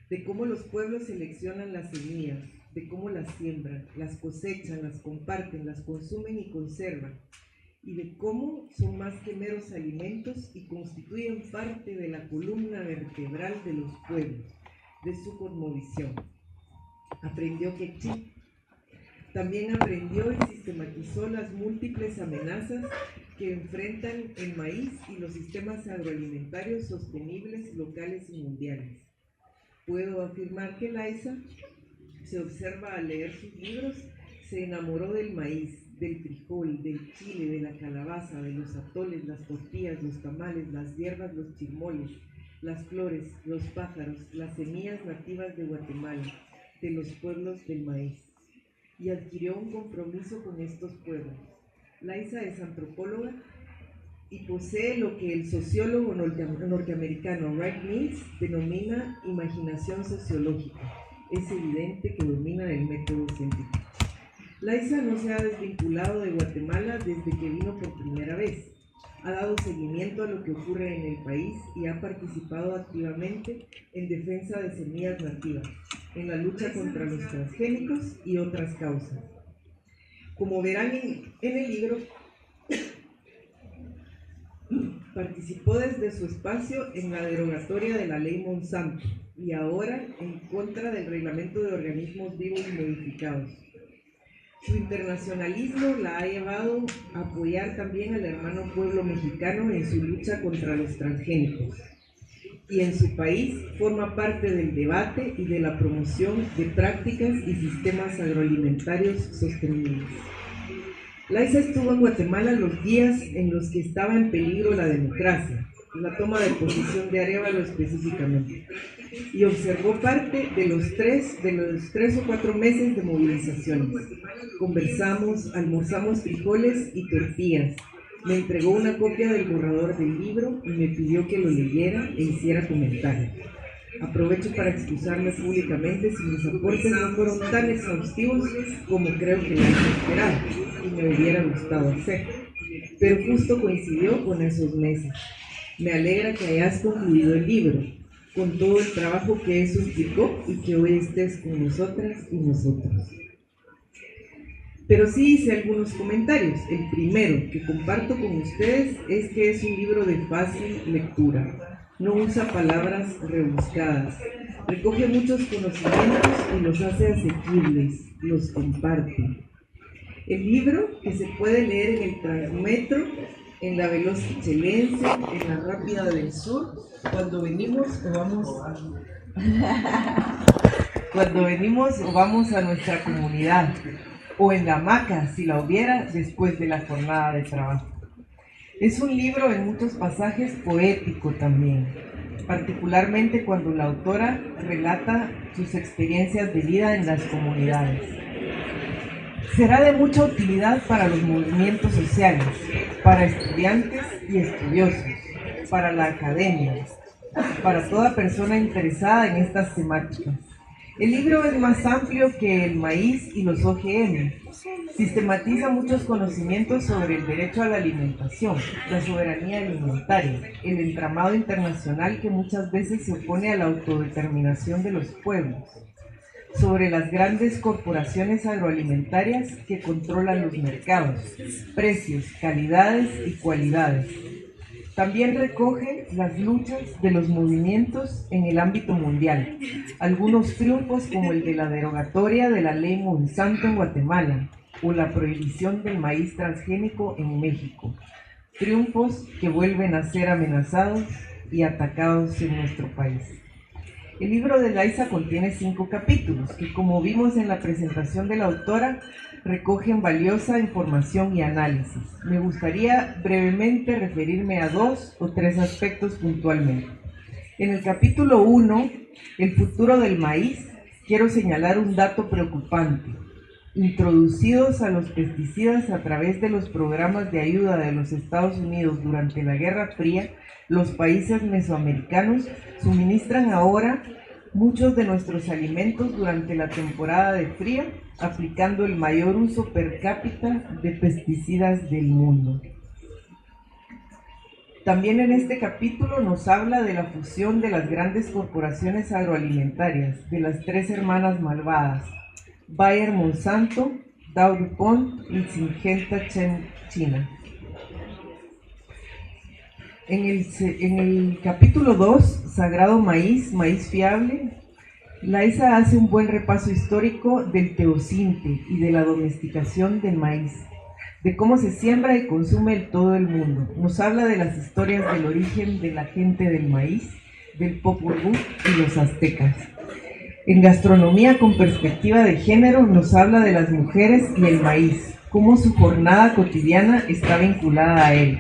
de cómo los pueblos seleccionan las semillas, de cómo las siembran, las cosechan, las comparten, las consumen y conservan, y de cómo son más que meros alimentos y constituyen parte de la columna vertebral de los pueblos, de su cosmovisión. Aprendió quechí. También aprendió y sistematizó las múltiples amenazas que enfrentan el maíz y los sistemas agroalimentarios sostenibles locales y mundiales. Puedo afirmar que Laisa, se observa al leer sus libros, se enamoró del maíz, del frijol, del chile, de la calabaza, de los atoles, las tortillas, los tamales, las hierbas, los chirmoles, las flores, los pájaros, las semillas nativas de Guatemala, de los pueblos del maíz, y adquirió un compromiso con estos pueblos. Laisa es antropóloga y posee lo que el sociólogo norteamericano Wright Mills denomina imaginación sociológica. Es evidente que domina el método científico. Laisa no se ha desvinculado de Guatemala desde que vino por primera vez. Ha dado seguimiento a lo que ocurre en el país y ha participado activamente en defensa de semillas nativas, en la lucha contra los transgénicos y otras causas. Como verán en el libro, participó desde su espacio en la derogatoria de la ley Monsanto y ahora en contra del reglamento de organismos vivos y modificados. Su internacionalismo la ha llevado a apoyar también al hermano pueblo mexicano en su lucha contra los transgénicos. Y en su país forma parte del debate y de la promoción de prácticas y sistemas agroalimentarios sostenibles. Laisa estuvo en Guatemala los días en los que estaba en peligro la democracia, la toma de posición de Arévalo específicamente, y observó parte de los tres o 4 meses de movilizaciones. Conversamos, almorzamos frijoles y tortillas. Me entregó una copia del borrador del libro y me pidió que lo leyera e hiciera comentarios. Aprovecho para excusarme públicamente si mis aportes no fueron tan exhaustivos como creo que la esperaba y me hubiera gustado hacer. Pero justo coincidió con esos meses. Me alegra que hayas concluido el libro, con todo el trabajo que eso implicó y que hoy estés con nosotras y nosotros. Pero sí hice algunos comentarios. El primero que comparto con ustedes es que es un libro de fácil lectura. No usa palabras rebuscadas. Recoge muchos conocimientos y los hace asequibles, los comparte. El libro, que se puede leer en el Transmetro, en la Veloz Quichelense, en la Rápida del Sur, cuando venimos o vamos a nuestra comunidad, o en la hamaca, si la hubiera, después de la jornada de trabajo. Es un libro en muchos pasajes poético también, particularmente cuando la autora relata sus experiencias de vida en las comunidades. Será de mucha utilidad para los movimientos sociales, para estudiantes y estudiosos, para la academia, para toda persona interesada en estas temáticas. El libro es más amplio que el maíz y los OGM. Sistematiza muchos conocimientos sobre el derecho a la alimentación, la soberanía alimentaria, el entramado internacional que muchas veces se opone a la autodeterminación de los pueblos. sobre las grandes corporaciones agroalimentarias que controlan los mercados, precios, calidades y cualidades. También recoge las luchas de los movimientos en el ámbito mundial, algunos triunfos como el de la derogatoria de la ley Monsanto en Guatemala o la prohibición del maíz transgénico en México, triunfos que vuelven a ser amenazados y atacados en nuestro país. El libro de Laisa contiene 5 capítulos que, como vimos en la presentación de la autora, recogen valiosa información y análisis. Me gustaría brevemente referirme a 2 o 3 aspectos puntualmente. En el capítulo 1, El futuro del maíz, quiero señalar un dato preocupante. Introducidos a los pesticidas a través de los programas de ayuda de los Estados Unidos durante la Guerra Fría, los países mesoamericanos suministran ahora muchos de nuestros alimentos durante la temporada de frío, aplicando el mayor uso per cápita de pesticidas del mundo. También en este capítulo nos habla de la fusión de las grandes corporaciones agroalimentarias, de las 3 hermanas malvadas, Bayer Monsanto, Dow DuPont y Syngenta China. En el capítulo 2, Sagrado Maíz, Maíz Fiable, Laisa hace un buen repaso histórico del teosinte y de la domesticación del maíz, de cómo se siembra y consume en todo el mundo. Nos habla de las historias del origen de la gente del maíz, del Popol Vuh y los aztecas. En Gastronomía con perspectiva de género nos habla de las mujeres y el maíz, cómo su jornada cotidiana está vinculada a él,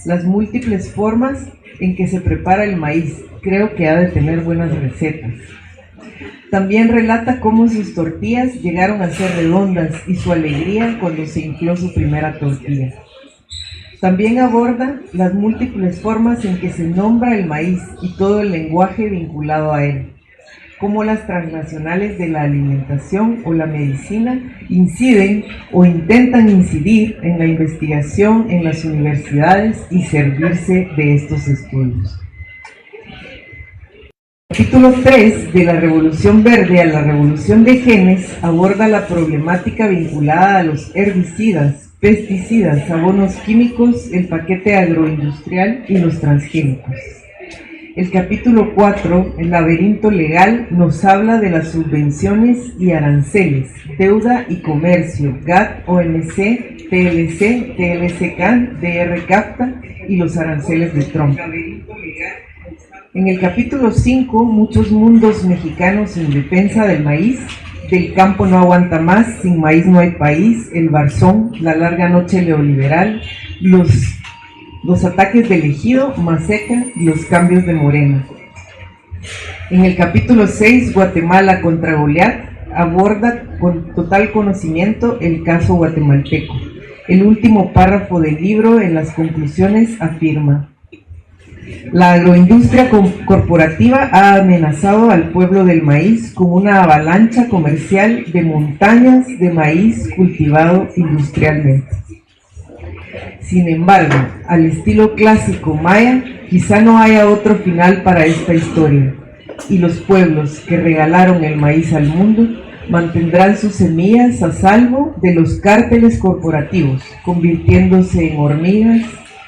las múltiples formas en que se prepara el maíz. Creo que ha de tener buenas recetas. También relata cómo sus tortillas llegaron a ser redondas y su alegría cuando se infló su primera tortilla. También aborda las múltiples formas en que se nombra el maíz y todo el lenguaje vinculado a él, cómo las transnacionales de la alimentación o la medicina inciden o intentan incidir en la investigación en las universidades y servirse de estos estudios. Capítulo 3, de la Revolución Verde a la Revolución de Genes, aborda la problemática vinculada a los herbicidas, pesticidas, abonos químicos, el paquete agroindustrial y los transgénicos. El capítulo 4, el laberinto legal, nos habla de las subvenciones y aranceles, deuda y comercio, GATT, OMC, TLC, TLCK, DR CAFTA y los aranceles de Trump. En el capítulo 5, muchos mundos mexicanos en defensa del maíz, del campo no aguanta más, sin maíz no hay país, el Barzón, la larga noche neoliberal, los ataques del ejido, Maseca y los cambios de Morena. En el capítulo 6, Guatemala contra Goliat, aborda con total conocimiento el caso guatemalteco. El último párrafo del libro, en las conclusiones, afirma: la agroindustria corporativa ha amenazado al pueblo del maíz con una avalancha comercial de montañas de maíz cultivado industrialmente. Sin embargo, al estilo clásico maya, quizá no haya otro final para esta historia, y los pueblos que regalaron el maíz al mundo mantendrán sus semillas a salvo de los cárteles corporativos, convirtiéndose en hormigas,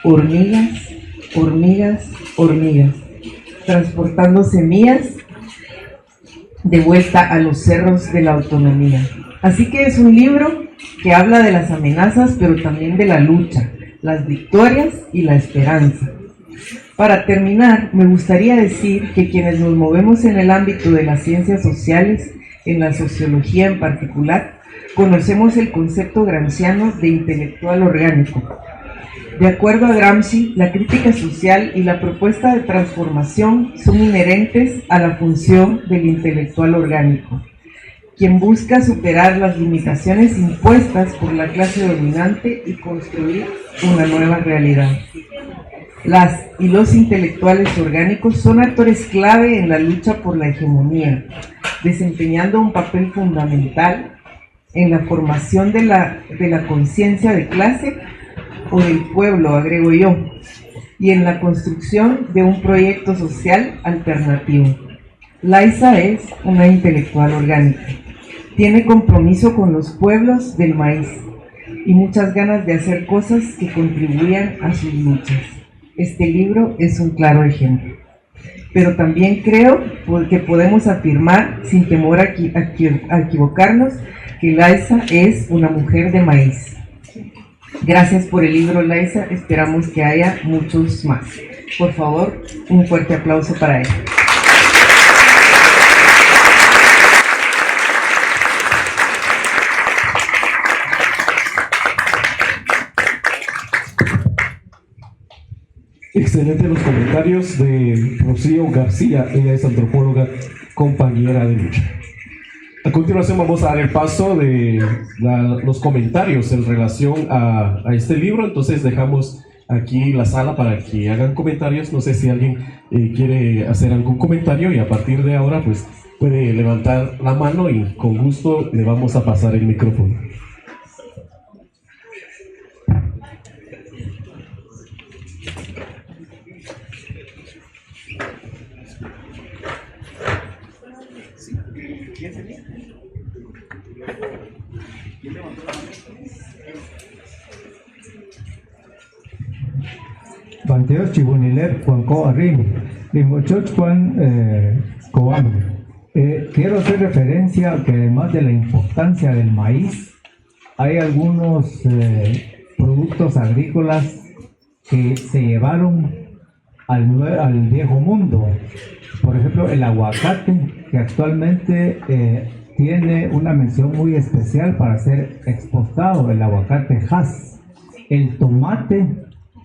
hormigas, hormigas, hormigas, transportando semillas de vuelta a los cerros de la autonomía. Así que es un libro que habla de las amenazas, pero también de la lucha, las victorias y la esperanza. Para terminar, me gustaría decir que quienes nos movemos en el ámbito de las ciencias sociales, en la sociología en particular, conocemos el concepto gramsciano de intelectual orgánico. De acuerdo a Gramsci, la crítica social y la propuesta de transformación son inherentes a la función del intelectual orgánico, quien busca superar las limitaciones impuestas por la clase dominante y construir una nueva realidad. Las y los intelectuales orgánicos son actores clave en la lucha por la hegemonía, desempeñando un papel fundamental en la formación de la conciencia de clase o del pueblo, agrego yo, y en la construcción de un proyecto social alternativo. Laisa es una intelectual orgánica. Tiene compromiso con los pueblos del maíz y muchas ganas de hacer cosas que contribuyan a sus luchas. Este libro es un claro ejemplo. Pero también creo que podemos afirmar, sin temor a equivocarnos, que Laisa es una mujer de maíz. Gracias por el libro, Laisa. Esperamos que haya muchos más. Por favor, un fuerte aplauso para ella. Excelente los comentarios de Rocío García, ella es antropóloga, compañera de lucha. A continuación vamos a dar el paso de los comentarios en relación a este libro, entonces dejamos aquí la sala para que hagan comentarios. No sé si alguien quiere hacer algún comentario y a partir de ahora pues puede levantar la mano y con gusto le vamos a pasar el micrófono. Panteos Chibuniler, Juanco Arrim, Limochochcuan, Coam. Quiero hacer referencia a que además de la importancia del maíz, hay algunos productos agrícolas que se llevaron al viejo mundo. Por ejemplo, el aguacate, que actualmente tiene una mención muy especial para ser exportado, el aguacate Hass. El tomate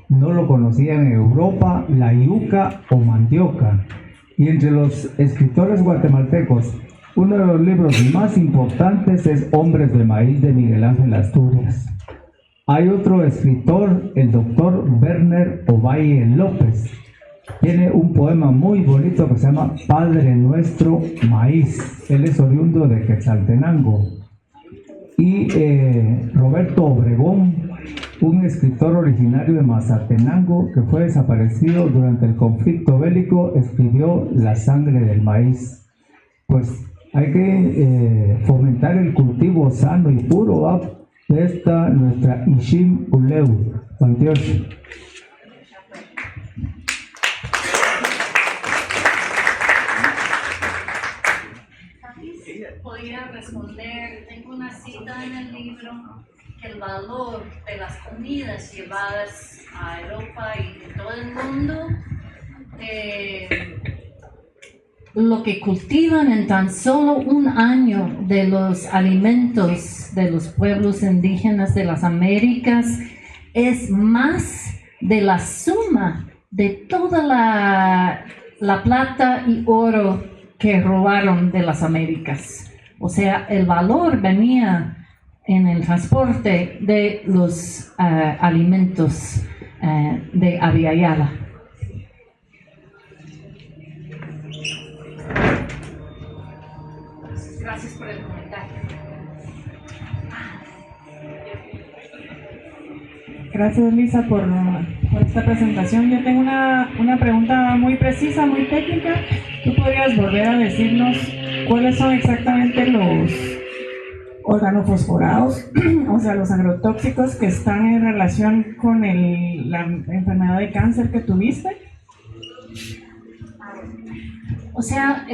no lo conocían en Europa, la yuca o mandioca. Y entre los escritores guatemaltecos, uno de los libros más importantes es Hombres de Maíz de Miguel Ángel Asturias. Hay otro escritor, el doctor Werner Ovalle López. Tiene un poema muy bonito que se llama Padre Nuestro Maíz. Él es oriundo de Quetzaltenango. Y Roberto Obregón, un escritor originario de Mazatenango que fue desaparecido durante el conflicto bélico, escribió La sangre del maíz. Pues hay que fomentar el cultivo sano y puro de esta nuestra Ishim Uleu. Dios. Podría responder, tengo una cita en el libro, que el valor de las comidas llevadas a Europa y en todo el mundo, lo que cultivan en tan solo un año de los alimentos de los pueblos indígenas de las Américas, es más de la suma de toda la plata y oro que robaron de las Américas. O sea, el valor venía en el transporte de los alimentos de Abya-Yala. Gracias por el comentario. Gracias, Lisa, por esta presentación. Yo tengo una pregunta muy precisa, muy técnica. ¿Tú podrías volver a decirnos cuáles son exactamente los organofosforados, o sea, los agrotóxicos que están en relación con la enfermedad de cáncer que tuviste? O sea,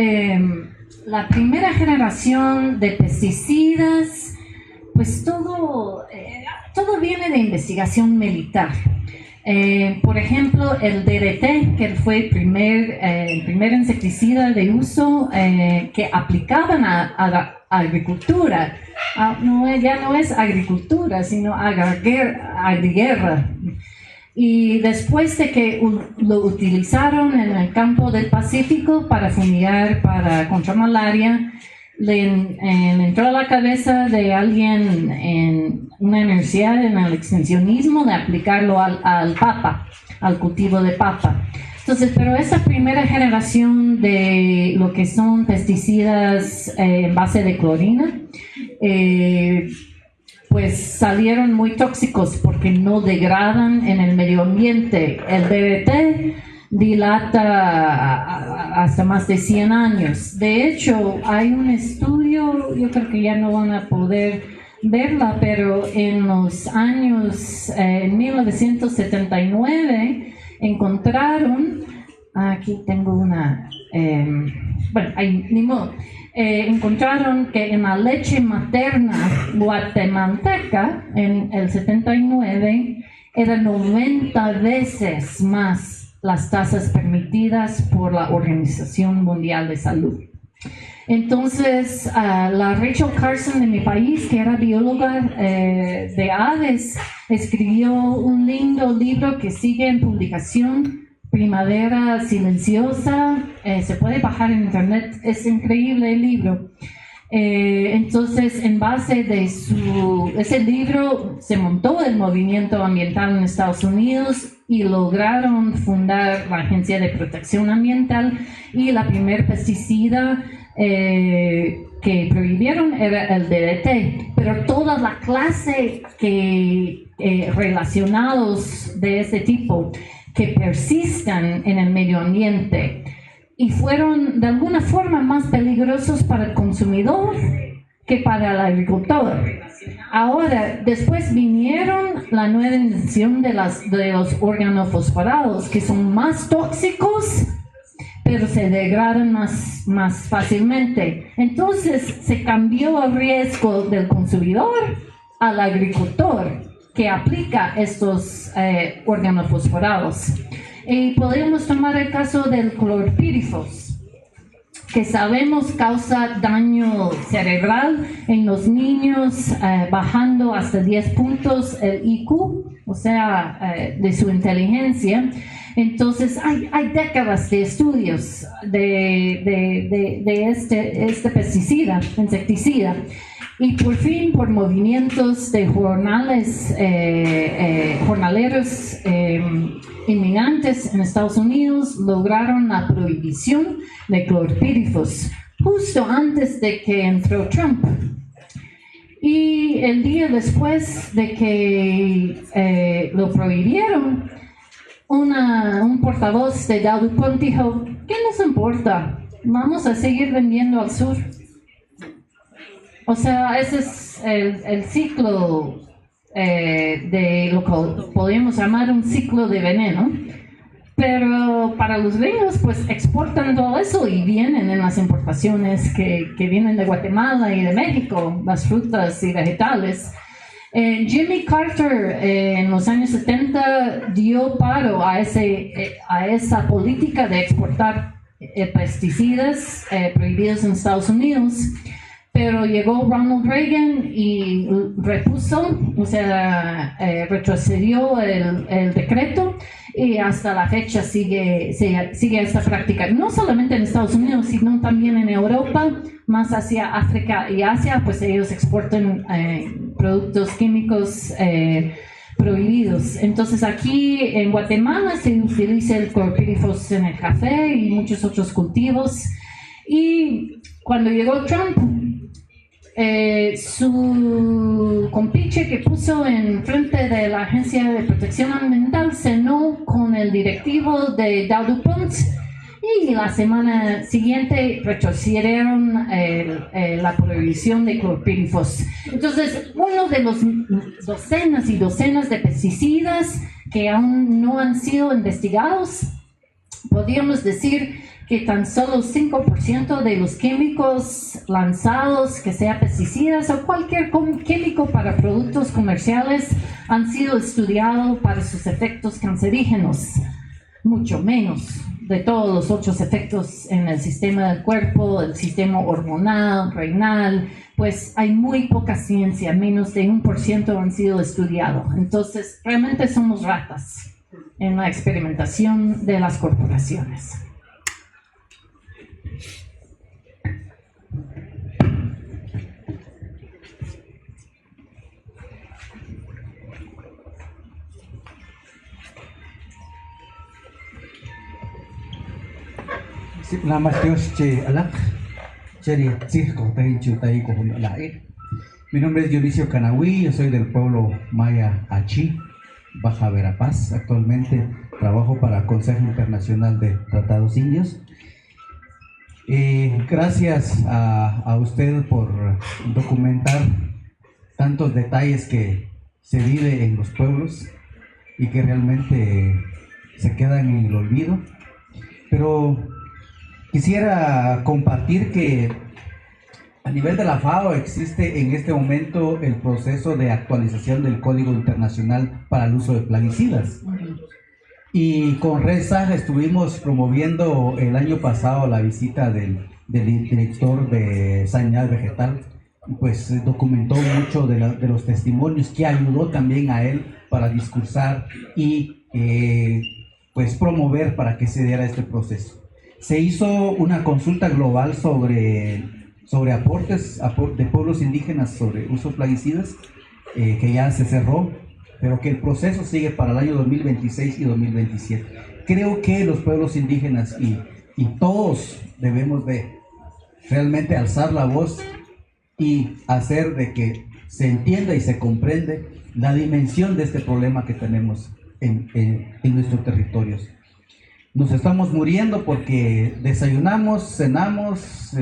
la primera generación de pesticidas, pues todo viene de investigación militar. Por ejemplo, el DDT, que fue el primer insecticida de uso que aplicaban a la agricultura. Ya no es agricultura, sino agriguerra. Y después de que lo utilizaron en el campo del Pacífico para fumigar contra malaria, le entró a la cabeza de alguien en una universidad en el extensionismo de aplicarlo al papa, al cultivo de papa. Entonces, pero esa primera generación de lo que son pesticidas en base de clorina, pues salieron muy tóxicos porque no degradan en el medio ambiente. El DDT dilata hasta más de 100 años. De hecho, hay un estudio, yo creo que ya no van a poder verla, pero en los años, en 1979, encontraron, aquí tengo una, bueno, ahí ni modo, encontraron que en la leche materna guatemalteca, en el 79, eran 90 veces más las tasas permitidas por la Organización Mundial de Salud. Entonces, la Rachel Carson de mi país, que era bióloga de aves, escribió un lindo libro que sigue en publicación, Primavera Silenciosa. Se puede bajar en internet, es increíble el libro. Entonces, en base de ese libro, se montó el movimiento ambiental en Estados Unidos y lograron fundar la Agencia de Protección Ambiental, y la primer pesticida que prohibieron era el DDT, pero toda la clase relacionados de ese tipo que persistan en el medio ambiente y fueron de alguna forma más peligrosos para el consumidor que para el agricultor. Ahora, después vinieron la nueva invención de los organofosforados, que son más tóxicos, pero se degradan más fácilmente. Entonces, se cambió el riesgo del consumidor al agricultor que aplica estos organofosforados. Y podemos tomar el caso del clorpírifos, que sabemos causa daño cerebral en los niños, bajando hasta 10 puntos el IQ, o sea, de su inteligencia. Entonces, hay décadas de estudios de este pesticida, insecticida. Y por fin, por movimientos de jornaleros inmigrantes en Estados Unidos, lograron la prohibición de clorpírifos justo antes de que entró Trump. Y el día después de que lo prohibieron, un portavoz de Dow DuPont dijo: ¿qué nos importa? Vamos a seguir vendiendo al sur. O sea, ese es el ciclo de lo que podemos llamar un ciclo de veneno. Pero para los gringos, pues exportan todo eso y vienen en las importaciones que vienen de Guatemala y de México, las frutas y vegetales. Jimmy Carter en los años 70 dio paro a esa política de exportar pesticidas prohibidos en Estados Unidos. Pero llegó Ronald Reagan y repuso, o sea, retrocedió el decreto, y hasta la fecha sigue esta práctica, no solamente en Estados Unidos, sino también en Europa, más hacia África y Asia, pues ellos exportan productos químicos prohibidos. Entonces aquí en Guatemala se utiliza el clorpírifos en el café y muchos otros cultivos. Y cuando llegó Trump, su compinche que puso en frente de la Agencia de Protección Ambiental cenó con el directivo de Dow DuPont, y la semana siguiente retrocedieron la prohibición de clorpírifos. Entonces, uno de los docenas y docenas de pesticidas que aún no han sido investigados, podríamos decir que tan solo 5% de los químicos lanzados, que sean pesticidas o cualquier químico para productos comerciales, han sido estudiados para sus efectos cancerígenos, mucho menos de todos los otros efectos en el sistema del cuerpo, el sistema hormonal, renal. Pues hay muy poca ciencia, menos de 1% han sido estudiados. Entonces, realmente somos ratas en la experimentación de las corporaciones. Salamat Dios che alak cheri tsih ko tahin chutai ko lae. Mi nombre es Dionisio Canahui, yo soy del pueblo maya Achi, Baja Verapaz. Actualmente trabajo para Consejo Internacional de Tratados Indios. Gracias a usted por documentar tantos detalles que se vive en los pueblos y que realmente se quedan en el olvido. Pero quisiera compartir que a nivel de la FAO existe en este momento el proceso de actualización del Código Internacional para el uso de plaguicidas. Y con Red Saja estuvimos promoviendo el año pasado la visita del director de Sanidad Vegetal, pues documentó mucho de los testimonios, que ayudó también a él para discursar y pues promover para que se diera este proceso. Se hizo una consulta global sobre aportes de pueblos indígenas sobre usos plaguicidas, que ya se cerró, pero que el proceso sigue para el año 2026 y 2027. Creo que los pueblos indígenas y todos debemos de realmente alzar la voz y hacer de que se entienda y se comprende la dimensión de este problema que tenemos en nuestros territorios. Nos estamos muriendo porque desayunamos, cenamos,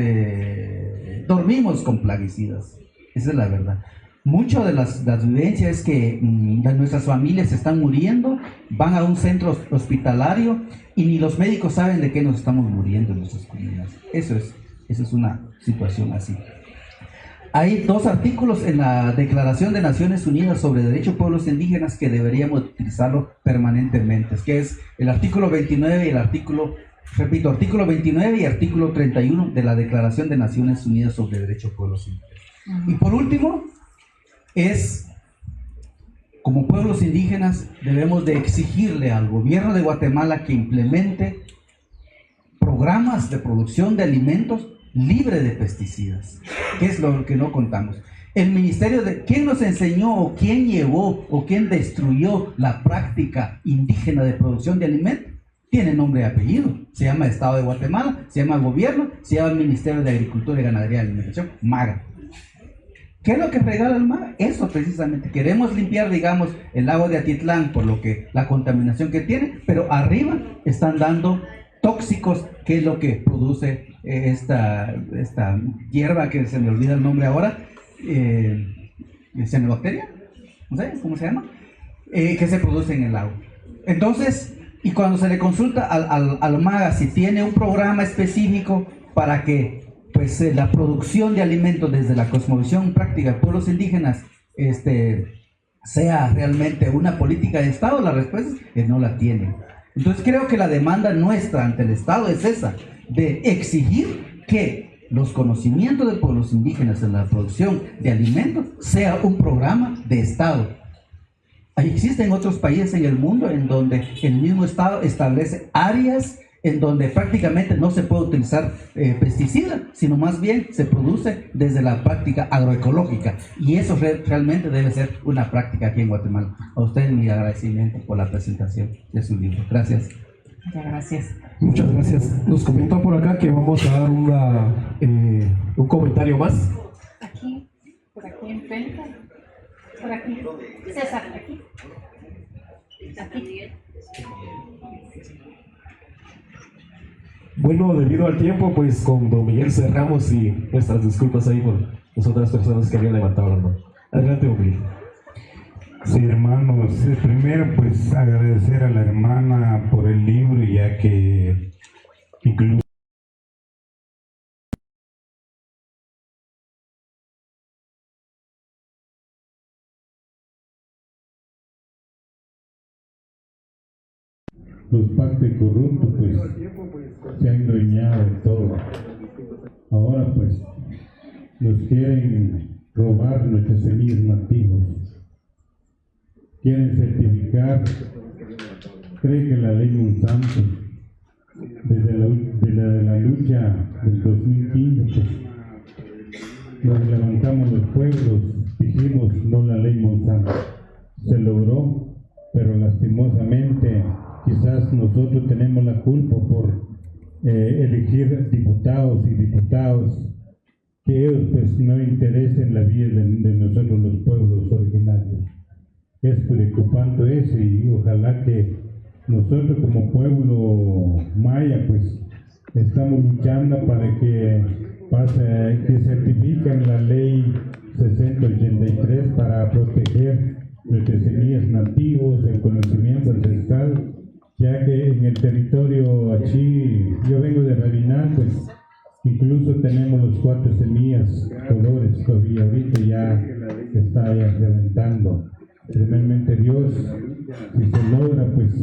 dormimos con plaguicidas. Esa es la verdad. Mucho de las vivencias es que nuestras familias se están muriendo, van a un centro hospitalario y ni los médicos saben de qué nos estamos muriendo en nuestras comunidades. Eso es una situación así. Hay 2 artículos en la Declaración de Naciones Unidas sobre Derechos de Pueblos Indígenas que deberíamos utilizarlo permanentemente, que es el artículo 29 y el artículo 29 y artículo 31 de la Declaración de Naciones Unidas sobre Derechos de Pueblos Indígenas. Y por último, como pueblos indígenas debemos de exigirle al gobierno de Guatemala que implemente programas de producción de alimentos libre de pesticidas, que es lo que no contamos. El ministerio ¿quién nos enseñó o quién llevó o quién destruyó la práctica indígena de producción de alimentos? Tiene nombre y apellido, se llama Estado de Guatemala, se llama Gobierno, se llama Ministerio de Agricultura y Ganadería y Alimentación, MAGA. ¿Qué es lo que regala el MAGA? Eso precisamente, queremos limpiar, digamos, el lago de Atitlán por la contaminación que tiene, pero arriba están dando tóxicos, que es lo que produce esta hierba que se me olvida el nombre ahora, cianobacteria, no sé cómo se llama, que se produce en el lago. Entonces, y cuando se le consulta al MAGA si tiene un programa específico para que pues la producción de alimentos desde la cosmovisión práctica de pueblos indígenas sea realmente una política de Estado, la respuesta es que no la tiene. Entonces creo que la demanda nuestra ante el Estado es esa, de exigir que los conocimientos de pueblos indígenas en la producción de alimentos sea un programa de Estado. Existen otros países en el mundo en donde el mismo Estado establece áreas en donde prácticamente no se puede utilizar pesticidas, sino más bien se produce desde la práctica agroecológica, y eso realmente debe ser una práctica aquí en Guatemala. A ustedes mi agradecimiento por la presentación de su libro. Gracias. Muchas gracias. Muchas gracias. Nos comentan por acá que vamos a dar un comentario más. Aquí, por aquí enfrente, por aquí. César, aquí. Aquí. Bueno, debido al tiempo, pues con don Miguel cerramos y nuestras disculpas ahí por las otras personas que habían levantado la mano. Adelante, don Miguel. Sí, hermanos, primero pues agradecer a la hermana por el libro, ya que incluso los pactos corruptos pues se han dueñado de todo. Ahora pues nos quieren robar nuestras semillas nativas, quieren certificar, cree que la ley Monsanto, desde la lucha del 2015 pues, nos levantamos los pueblos, dijimos no la ley Monsanto, se logró, pero lastimosamente quizás nosotros tenemos la culpa por elegir diputados y diputados que ellos pues no interesen la vida de nosotros los pueblos originarios. Es preocupante eso, y ojalá que nosotros como pueblo maya, pues estamos luchando para que pase, que certifiquen la ley 6083 para proteger nuestras semillas nativos, el conocimiento ancestral, ya que en el territorio aquí, yo vengo de Rabinal, pues incluso tenemos los 4 semillas colores todavía, ahorita ya está ya reventando. Primeramente Dios, si se logra, pues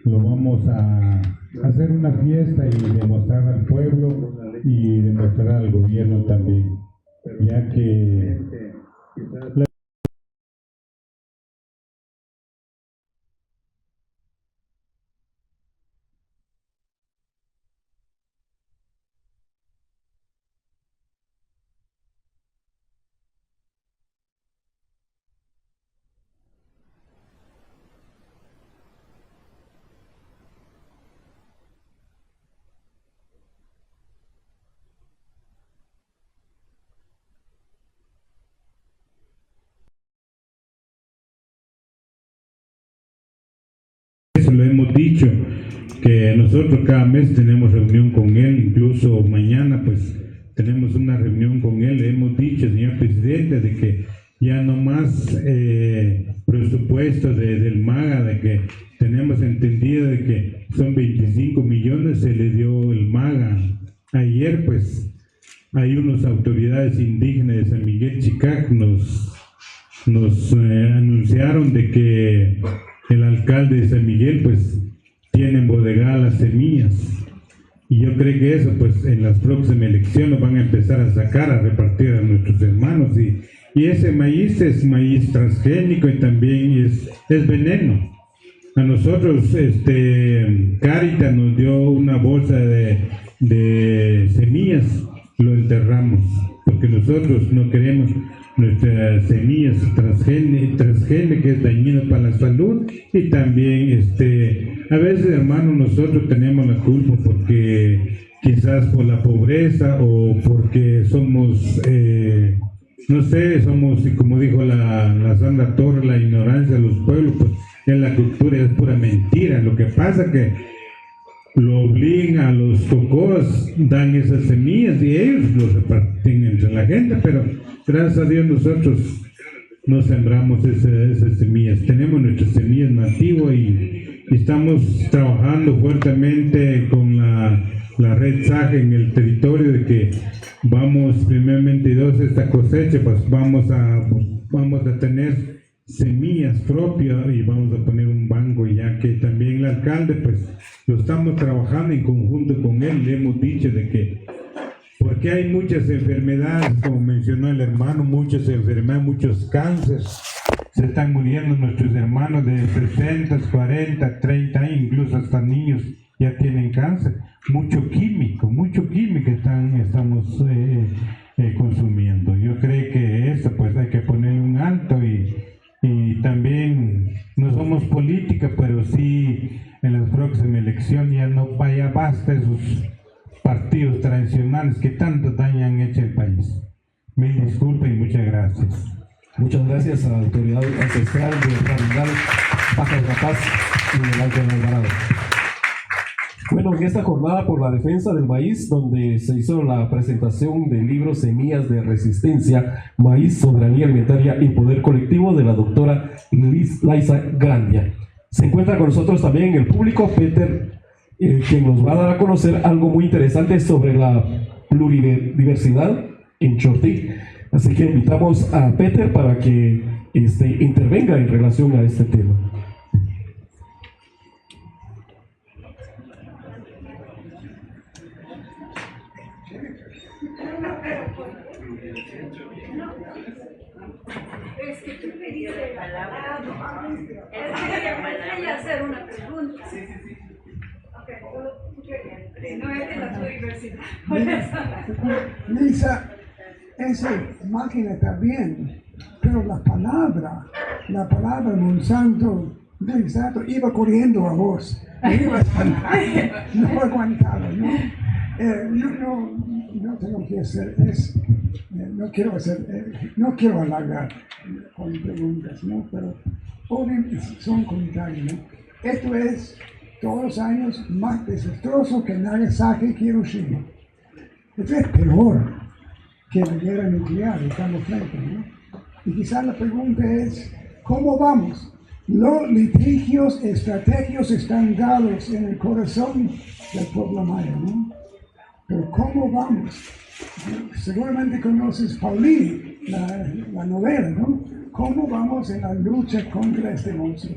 lo vamos a hacer una fiesta y demostrar al pueblo y demostrar al gobierno también, ya que eso lo hemos dicho, que nosotros cada mes tenemos reunión con él, incluso mañana pues tenemos una reunión con él. Le hemos dicho, señor presidente, de que ya no más presupuesto del MAGA, de que tenemos entendido de que son 25 millones, se le dio el MAGA. Ayer pues hay unas autoridades indígenas de San Miguel Chicac nos anunciaron de que el alcalde de San Miguel pues tiene embodegadas las semillas, y yo creo que eso pues en las próximas elecciones van a empezar a sacar, a repartir a nuestros hermanos, y ese maíz es maíz transgénico y también es veneno. A nosotros Caritas nos dio una bolsa de semillas, lo enterramos porque nosotros no queremos nuestras semillas transgénicas, que es dañino para la salud. Y también a veces, hermano, nosotros tenemos la culpa porque quizás por la pobreza o porque somos no sé, somos, como dijo la Sandra Torres, la ignorancia de los pueblos, pues en la cultura es pura mentira. Lo que pasa que lo obligan a los cocos, dan esas semillas y ellos los reparten entre la gente, pero gracias a Dios nosotros no sembramos esas semillas. Tenemos nuestras semillas nativas y estamos trabajando fuertemente con la red SAG en el territorio, de que vamos primeramente Dios, esta cosecha pues vamos a tener semillas propias y vamos a poner un banco, ya que también el alcalde pues lo estamos trabajando en conjunto con él. Le hemos dicho de que porque hay muchas enfermedades, como mencionó el hermano, muchas enfermedades, muchos cánceres, se están muriendo nuestros hermanos de 60, 40, 30 años, incluso hasta niños ya tienen cáncer. Mucho químico estamos consumiendo. Yo creo que eso pues hay que poner un alto, y también no somos política, pero sí en las próximas elecciones ya no basta esos partidos tradicionales que tanto daño han hecho al país. Mil disculpas y muchas gracias. Muchas gracias a la autoridad ancestral de Rabinal, Pajas La Paz y del Alto de Alvarado. Bueno, en esta jornada por la defensa del maíz, donde se hizo la presentación del libro Semillas de Resistencia, Maíz, Soberanía Alimentaria y Poder Colectivo, de la doctora Laisa Grandia. Se encuentra con nosotros también en el público Peter, quien nos va a dar a conocer algo muy interesante sobre la pluridiversidad en Chortí. Así que invitamos a Peter para que intervenga en relación a este tema. Es que tú pediste la palabra. Él quería hacer una pregunta. Sí. Okay. No es de la pluriversidad. Lisa, esa máquina está bien, pero la palabra Monsanto iba corriendo a vos. No aguantaba, ¿no? No tengo que hacer eso. No quiero halagar con preguntas, ¿no? Pero obviamente son comentarios, ¿no? Esto es todos los años más desastroso que Nagasaki y Hiroshima. Esto es peor que la guerra nuclear que estamos frente, ¿no? Y quizás la pregunta es, ¿cómo vamos? Los litigios estratégicos están dados en el corazón del pueblo maya, ¿no? Pero ¿cómo vamos? Seguramente conoces Paulini, la novela, ¿no? ¿Cómo vamos en la lucha contra este monstruo?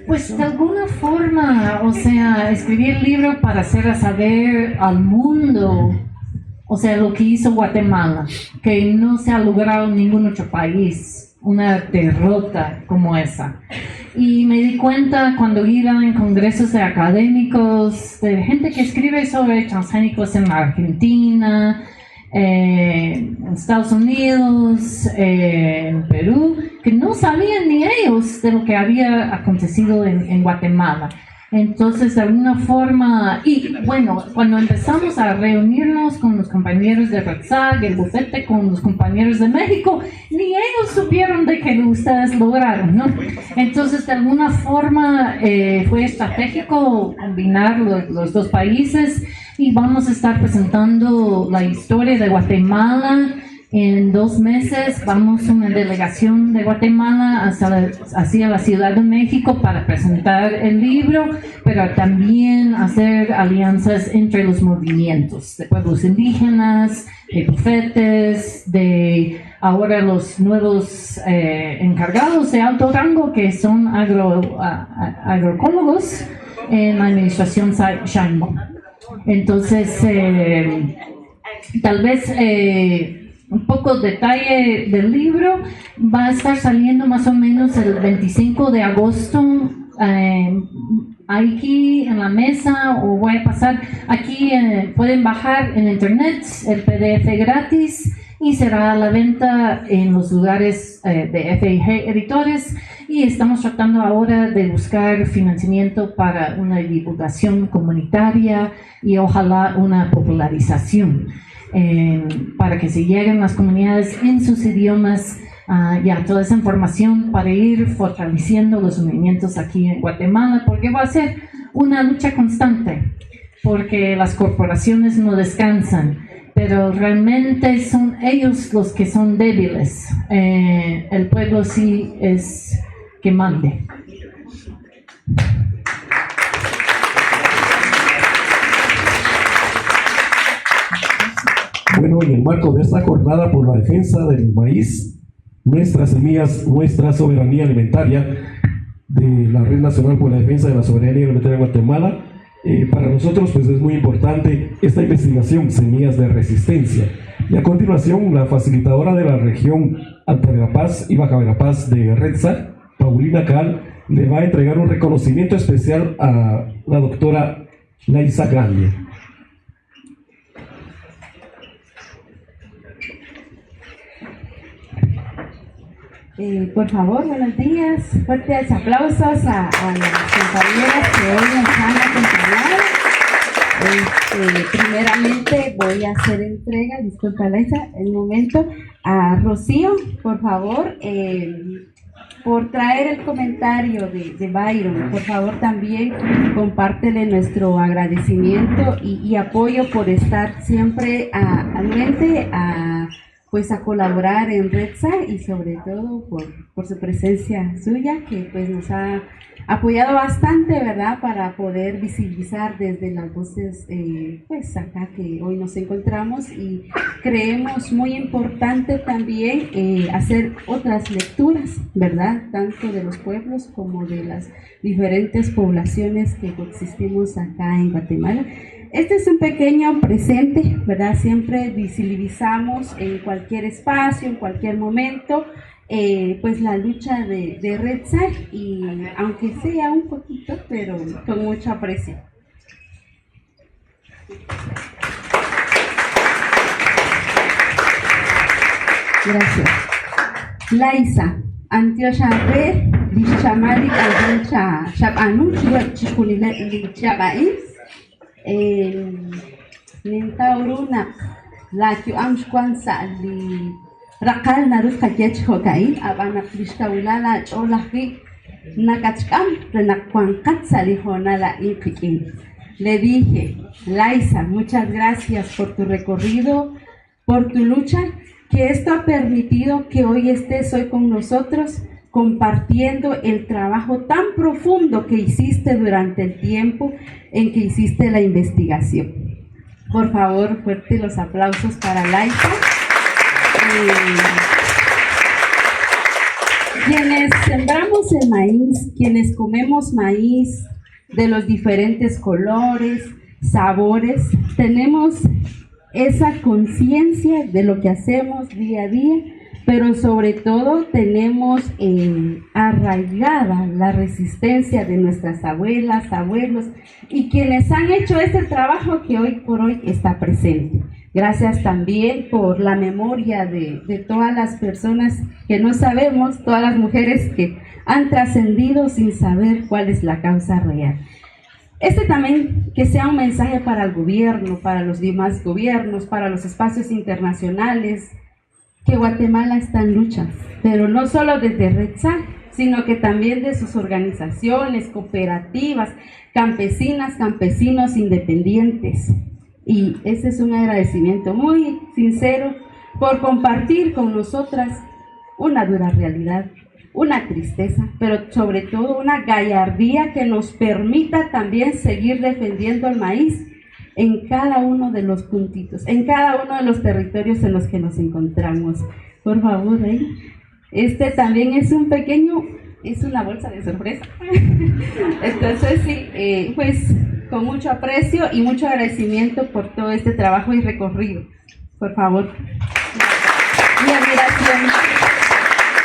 Pues de alguna forma, o sea, escribir el libro para hacer saber al mundo, o sea, lo que hizo Guatemala, que no se ha logrado en ningún otro país, una derrota como esa. Y me di cuenta cuando iba en congresos de académicos, de gente que escribe sobre transgénicos en la Argentina, en Estados Unidos, en Perú, que no sabían ni ellos de lo que había acontecido en Guatemala. Entonces, de alguna forma, y bueno, cuando empezamos a reunirnos con los compañeros de REDSAG, el bufete con los compañeros de México, ni ellos supieron de que ustedes lograron, ¿no? Entonces, de alguna forma, fue estratégico combinar los dos países y vamos a estar presentando la historia de Guatemala. En 2 meses vamos una delegación de Guatemala hacia la Ciudad de México para presentar el libro, pero también hacer alianzas entre los movimientos de pueblos indígenas, de bufetes, de ahora los nuevos encargados de alto rango que son agroecólogos en la administración Sheinbaum. Entonces, tal vez un poco detalle del libro va a estar saliendo más o menos el 25 de agosto. Aquí en la mesa, o voy a pasar aquí, pueden bajar en internet el PDF gratis y será a la venta en los lugares de FIG Editores, y estamos tratando ahora de buscar financiamiento para una divulgación comunitaria y ojalá una popularización. Para que se lleguen las comunidades en sus idiomas, ya toda esa información para ir fortaleciendo los movimientos aquí en Guatemala, porque va a ser una lucha constante, porque las corporaciones no descansan, pero realmente son ellos los que son débiles. El pueblo sí es que mande. Bueno, en el marco de esta jornada por la defensa del maíz, nuestras semillas, nuestra soberanía alimentaria, de la Red Nacional por la Defensa de la Soberanía Alimentaria de Guatemala, para nosotros pues es muy importante esta investigación, Semillas de Resistencia. Y a continuación, la facilitadora de la región Alta Verapaz y Baja Verapaz de REDSAG, Paulina Cal, le va a entregar un reconocimiento especial a la doctora Laisa Grande. Por favor, buenos días, fuertes aplausos a las compañeras que hoy nos han acompañado. Primeramente voy a hacer entrega, disculpa Laisa, el momento, a Rocío, por favor, por traer el comentario de Byron. Por favor, también compártele nuestro agradecimiento y apoyo por estar siempre anuente pues a colaborar en REDSAG, y sobre todo por su presencia suya, que pues nos ha apoyado bastante, ¿verdad?, para poder visibilizar desde las voces pues acá que hoy nos encontramos, y creemos muy importante también hacer otras lecturas, ¿verdad?, tanto de los pueblos como de las diferentes poblaciones que existimos acá en Guatemala. Este es un pequeño presente, ¿verdad? Siempre visibilizamos en cualquier espacio, en cualquier momento, pues la lucha de REDSAG, y aunque sea un poquito, pero con mucho aprecio. Gracias. Laisa, Antiocha Red, Lishamali, Aljancha, Shabanu, Chikunila, Chabais. Nintauruna la que amshkwansa li raqal narus kachech hokain abana plishkaulala cholahi Le dije, Laisa, muchas gracias por tu recorrido, por tu lucha, que esto ha permitido que hoy estés hoy con nosotros compartiendo el trabajo tan profundo que hiciste durante el tiempo en que hiciste la investigación. Por favor, fuerte los aplausos para Laisa. Quienes sembramos el maíz, quienes comemos maíz de los diferentes colores, sabores, tenemos esa conciencia de lo que hacemos día a día, pero sobre todo tenemos arraigada la resistencia de nuestras abuelas, abuelos y quienes han hecho este trabajo que hoy por hoy está presente. Gracias también por la memoria de todas las personas que no sabemos, todas las mujeres que han trascendido sin saber cuál es la causa real. También que sea un mensaje para el gobierno, para los demás gobiernos, para los espacios internacionales, que Guatemala está en lucha, pero no solo desde RedSal, sino que también de sus organizaciones, cooperativas, campesinas, campesinos independientes. Y ese es un agradecimiento muy sincero por compartir con nosotras una dura realidad, una tristeza, pero sobre todo una gallardía que nos permita también seguir defendiendo el maíz en cada uno de los puntitos, en cada uno de los territorios en los que nos encontramos. Por favor, también es un pequeño, es una bolsa de sorpresa. Entonces sí, pues con mucho aprecio y mucho agradecimiento por todo este trabajo y recorrido. Por favor. Mi admiración.